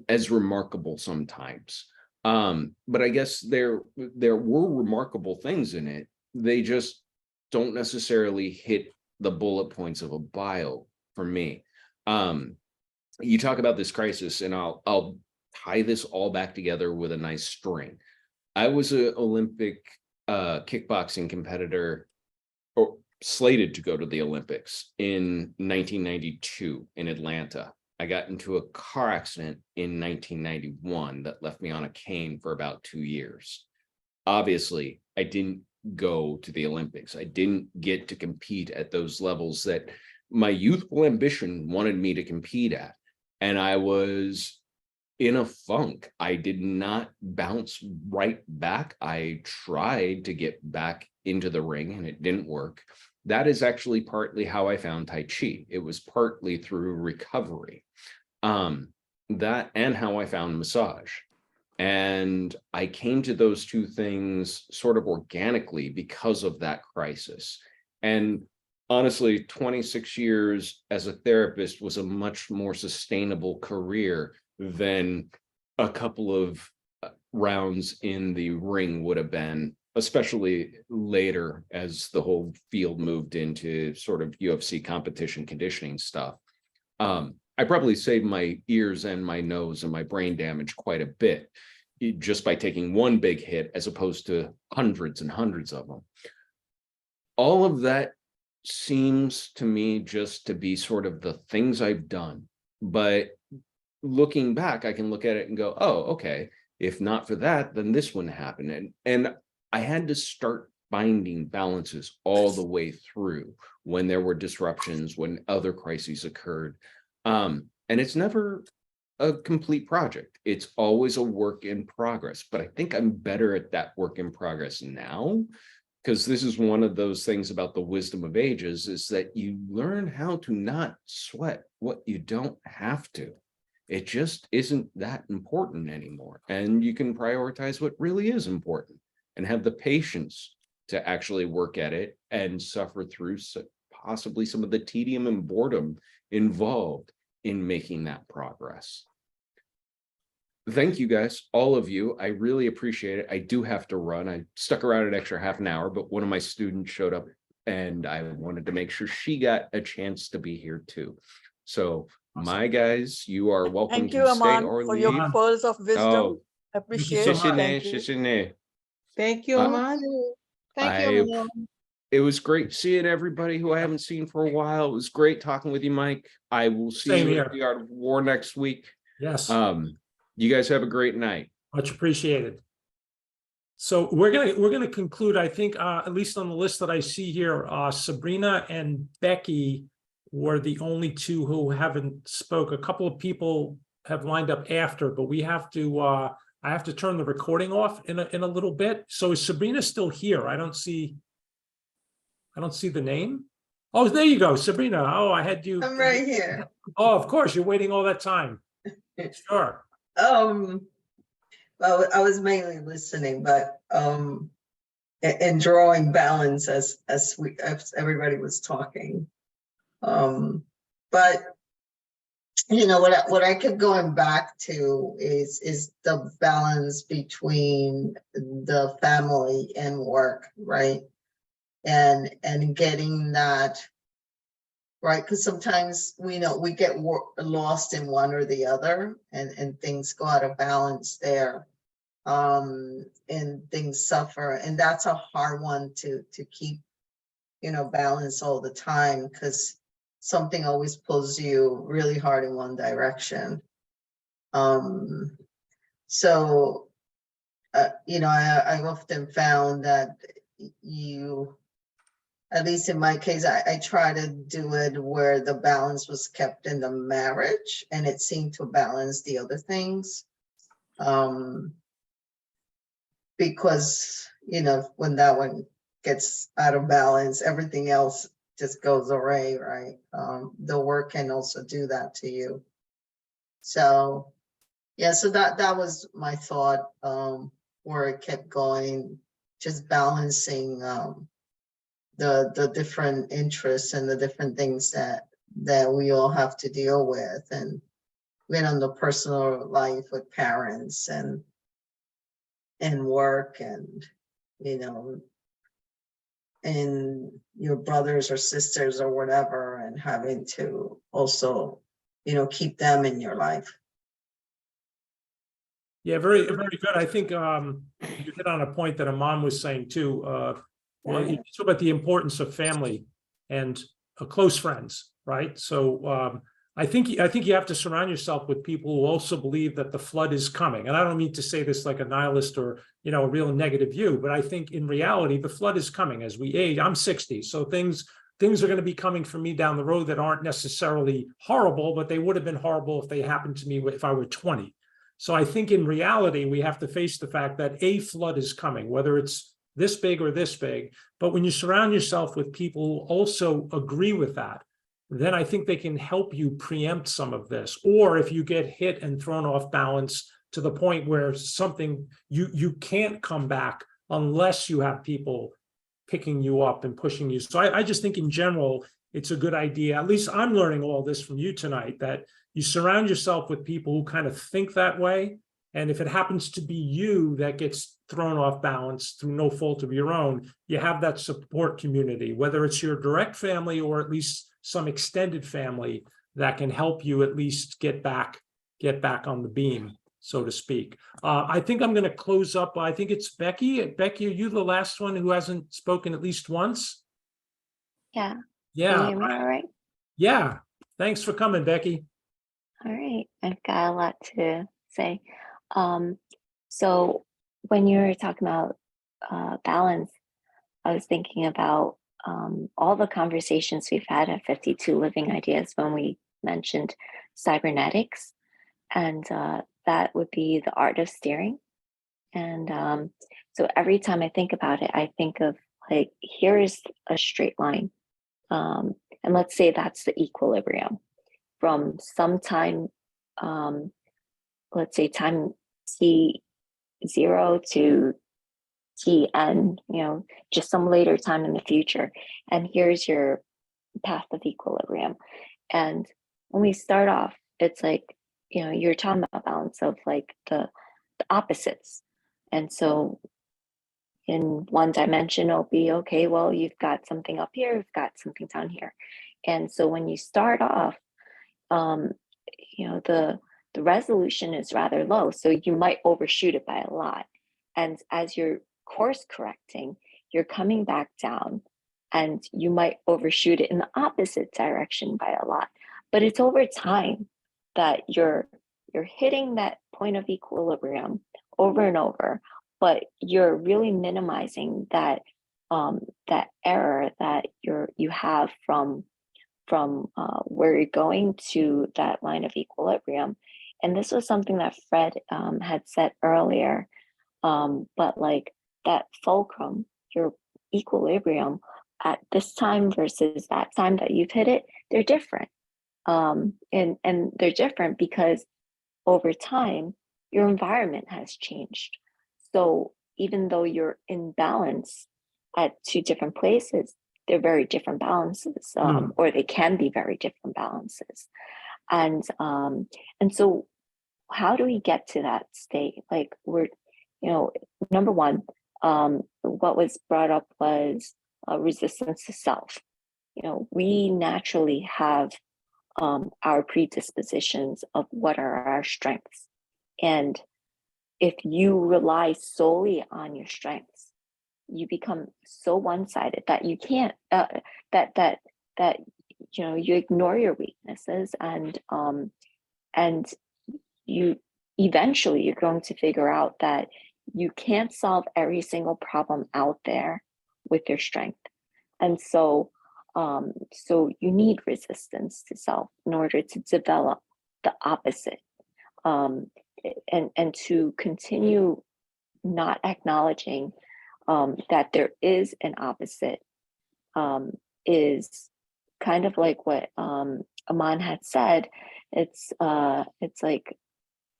as remarkable sometimes. But I guess there were remarkable things in it. They just don't necessarily hit the bullet points of a bio for me. You talk about this crisis, and I'll tie this all back together with a nice string. I was an Olympic kickboxing competitor, or slated to go to the Olympics in 1992 in Atlanta. I got into a car accident in 1991 that left me on a cane for about 2 years. Obviously, I didn't go to the Olympics. I didn't get to compete at those levels that my youthful ambition wanted me to compete at. And I was in a funk. I did not bounce right back. I tried to get back into the ring and it didn't work. That is actually partly how I found Tai Chi. It was partly through recovery. That and how I found massage. And I came to those two things sort of organically because of that crisis. And honestly, 26 years as a therapist was a much more sustainable career than a couple of rounds in the ring would have been, especially later as the whole field moved into sort of UFC competition conditioning stuff. I probably saved my ears and my nose and my brain damage quite a bit just by taking one big hit as opposed to hundreds and hundreds of them. All of that seems to me just to be sort of the things I've done. But looking back, I can look at it and go, oh, okay, if not for that, then this wouldn't happen. And I had to start finding balances all the way through when there were disruptions, when other crises occurred. And it's never a complete project. It's always a work in progress, but I think I'm better at that work in progress now, because this is one of those things about the wisdom of ages, is that you learn how to not sweat what you don't have to. It just isn't that important anymore. And you can prioritize what really is important and have the patience to actually work at it and suffer through possibly some of the tedium and boredom involved in making that progress. Thank you guys, all of you. I really appreciate it. I do have to run. I stuck around an extra half an hour, but one of my students showed up and I wanted to make sure she got a chance to be here too. So my guys, you are welcome Thank to you, stay Amon, or for leave. your pearls of wisdom. Oh, Appreciate so it. much. Thank you. Thank you, Amon. Thank you, Amon. It was great seeing everybody who I haven't seen for a while. It was great talking with you, Mike. I will see Same you here. at the Art of War next week. Yes, You guys have a great night. much appreciated. So we're gonna conclude, I think, at least on the list that I see here, Sabrina and Becky were the only two who haven't spoke. A couple of people have lined up after, but we have to, I have to turn the recording off in a little bit. So is Sabrina still here? I don't see the name. Oh, there you go, Sabrina. Oh, I had you. I'm right here. Oh, of course, you're waiting all that time. Sure. Well, I was mainly listening, but and drawing balance as everybody was talking. But you know what I kept going back to is the balance between the family and work, right? And getting that right, because sometimes we know we get lost in one or the other, and things go out of balance there, and things suffer, and that's a hard one to keep, you know, balance all the time, because something always pulls you really hard in one direction. So you know, I've often found that you, at least in my case, I try to do it where the balance was kept in the marriage, and it seemed to balance the other things. Because, you know, when that one gets out of balance, everything else just goes away, right? The work can also do that to you. So, yeah, so that was my thought, where it kept going, just balancing the different interests and the different things that we all have to deal with, and then on the personal life with parents and work, and you know, and your brothers or sisters or whatever, and having to also, you know, keep them in your life. Yeah, very, very good. I think you hit on a point that Amon was saying too. Well, you talk about the importance of family and close friends, right? So I think you have to surround yourself with people who also believe that the flood is coming. And I don't mean to say this like a nihilist or, you know, a real negative view, but I think in reality the flood is coming as we age. I'm 60, so things are going to be coming for me down the road that aren't necessarily horrible, but they would have been horrible if they happened to me if I were 20. So I think in reality, we have to face the fact that a flood is coming, whether it's this big or this big. But when you surround yourself with people who also agree with that, then I think they can help you preempt some of this. Or if you get hit and thrown off balance to the point where something, you can't come back unless you have people picking you up and pushing you. So I just think in general, it's a good idea. At least I'm learning all this from you tonight, that you surround yourself with people who kind of think that way. And if it happens to be you that gets thrown off balance through no fault of your own, you have that support community, whether it's your direct family or at least some extended family that can help you at least get back on the beam, so to speak. I think I'm going to close up. I think it's Becky. Becky, are you the last one who hasn't spoken at least once? Yeah. Yeah. Can you hear me all right? Yeah. Thanks for coming, Becky. All right. I've got a lot to say. So when you were talking about balance, I was thinking about all the conversations we've had at 52 Living Ideas when we mentioned cybernetics, and that would be the art of steering. And so every time I think about it, I think of like, here is a straight line. And let's say that's the equilibrium from some time, let's say time t0 to tn, you know, just some later time in the future. And here's your path of equilibrium. And when we start off, it's like, you know, you're talking about balance of like the opposites. And so in one dimension, it'll be, okay, well, you've got something up here, you've got something down here. And so when you start off, you know, the resolution is rather low, so you might overshoot it by a lot. And as you're course correcting, you're coming back down and you might overshoot it in the opposite direction by a lot. But it's over time that you're hitting that point of equilibrium over and over, but you're really minimizing that that error that you have from where you're going to that line of equilibrium. And this was something that Fred had said earlier, but like that fulcrum, your equilibrium at this time versus that time that you've hit it, they're different. And they're different because over time, your environment has changed. So even though you're in balance at two different places, they're very different balances, or they can be very different balances. And so how do we get to that state? Like we're, number one, what was brought up was resistance to self. We naturally have our predispositions of what are our strengths. And if you rely solely on your strengths, you become so one-sided that you can't, that you ignore your weaknesses, and you eventually you're going to figure out that you can't solve every single problem out there with your strength. And so you need resistance to self in order to develop the opposite, and to continue not acknowledging that there is an opposite, is kind of like what Amon had said. It's like,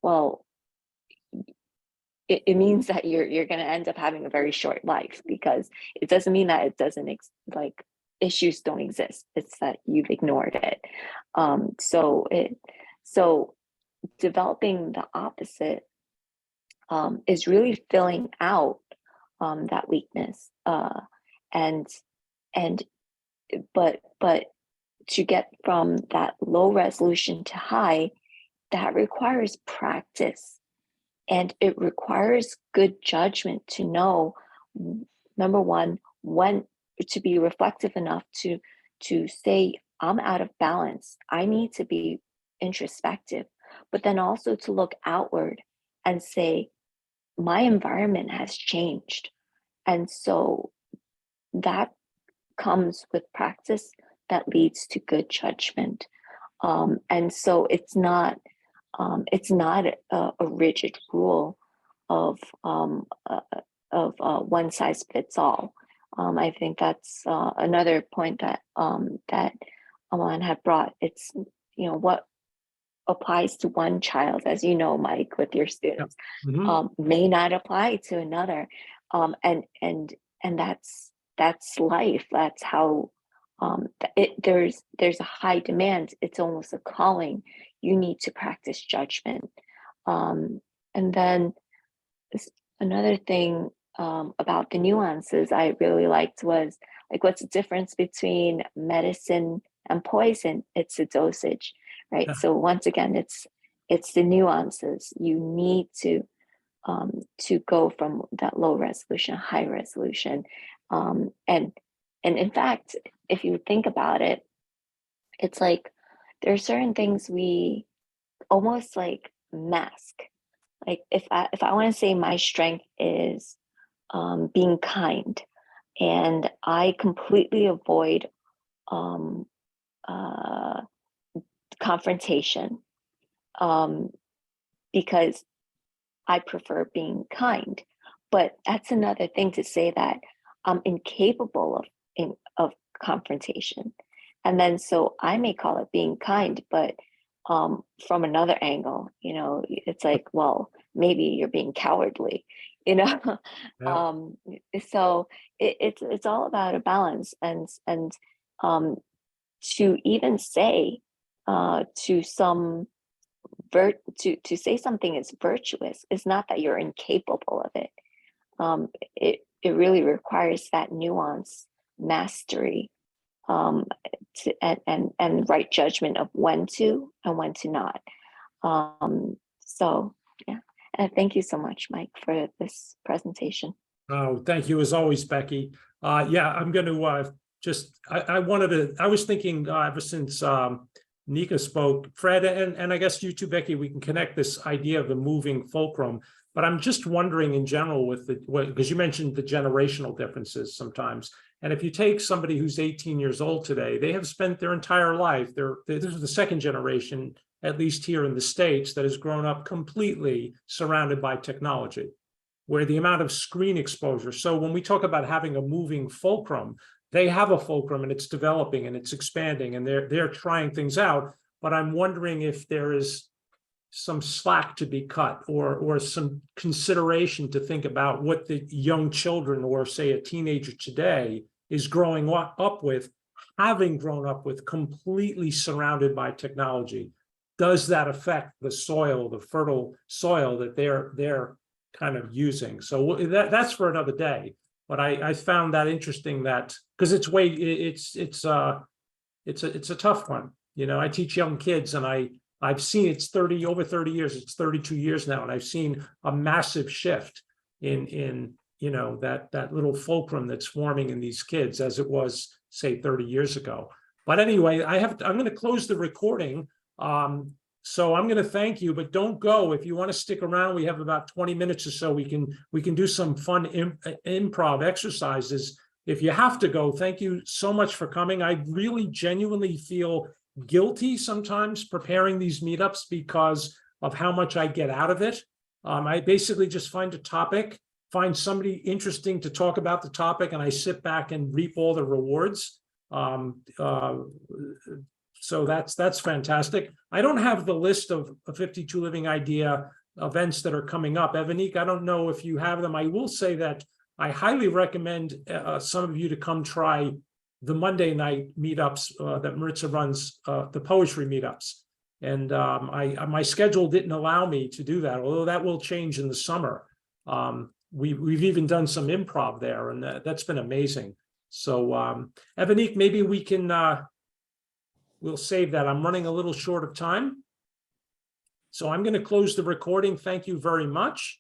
well, it means that you're going to end up having a very short life, because it doesn't mean that it doesn't like issues don't exist. It's that you've ignored it. So developing the opposite is really filling out that weakness, but to get from that low resolution to high, that requires practice, and it requires good judgment to know, number one, when to be reflective enough to say, I'm out of balance. I need to be introspective, but then also to look outward and say, my environment has changed. And so that comes with practice that leads to good judgment. And so it's not a rigid rule of one size fits all. I think that's another point that that Amon had brought. It's what applies to one child, as you know, Mike, with your students, may not apply to another, and that's life. That's how there's a high demand. It's almost a calling. You need to practice judgment. And then another thing about the nuances I really liked was, like, what's the difference between medicine and poison? It's the dosage, right? So once again, it's the nuances. You need to go from that low resolution, high resolution, and in fact, if you think about it, it's like there are certain things we almost like mask. Like if I want to say my strength is being kind, and I completely avoid confrontation, because I prefer being kind. But that's another thing to say that I'm incapable of confrontation. And then so I may call it being kind, but from another angle, it's like, well, maybe you're being cowardly, Yeah. So it's all about a balance, and to even say to some to say something is virtuous is not that you're incapable of it. It really requires that nuance, mastery, and right judgment of when to and when to not. So yeah, and thank you so much, Mike, for this presentation. Oh, thank you as always, Becky. Yeah, I'm going to I was thinking ever since Nika spoke, Fred, and I guess you too, Becky, we can connect this idea of the moving fulcrum. But I'm just wondering in general because you mentioned the generational differences sometimes. And if you take somebody who's 18 years old today, they have spent their entire life, this is the second generation, at least here in the States, that has grown up completely surrounded by technology, where the amount of screen exposure. So when we talk about having a moving fulcrum, they have a fulcrum and it's developing and it's expanding and they're trying things out. But I'm wondering if there is some slack to be cut, or some consideration to think about what the young children, or say a teenager today, is growing up with, having grown up with, completely surrounded by technology. Does that affect the soil, the fertile soil that they're kind of using? So that's for another day. But I found that interesting, that because it's a tough one. You know, I teach young kids, and I've seen, it's over 30 years, it's 32 years now, and I've seen a massive shift in you know, that little fulcrum that's forming in these kids, as it was, say, 30 years ago. But anyway, I'm going to close the recording. So I'm going to thank you, but don't go. If you want to stick around, we have about 20 minutes or so. We can do some fun improv exercises. If you have to go, thank you so much for coming. I really genuinely feel guilty sometimes preparing these meetups because of how much I get out of it. I basically just find a topic, find somebody interesting to talk about the topic, and I sit back and reap all the rewards. So that's fantastic. I don't have the list of 52 Living Idea events that are coming up. Evanique, I don't know if you have them. I will say that I highly recommend some of you to come try the Monday night meetups that Maritza runs, the poetry meetups. And my schedule didn't allow me to do that, although that will change in the summer. We've even done some improv there, and that's been amazing. So Evanique, maybe we can, we'll save that. I'm running a little short of time. So I'm going to close the recording. Thank you very much.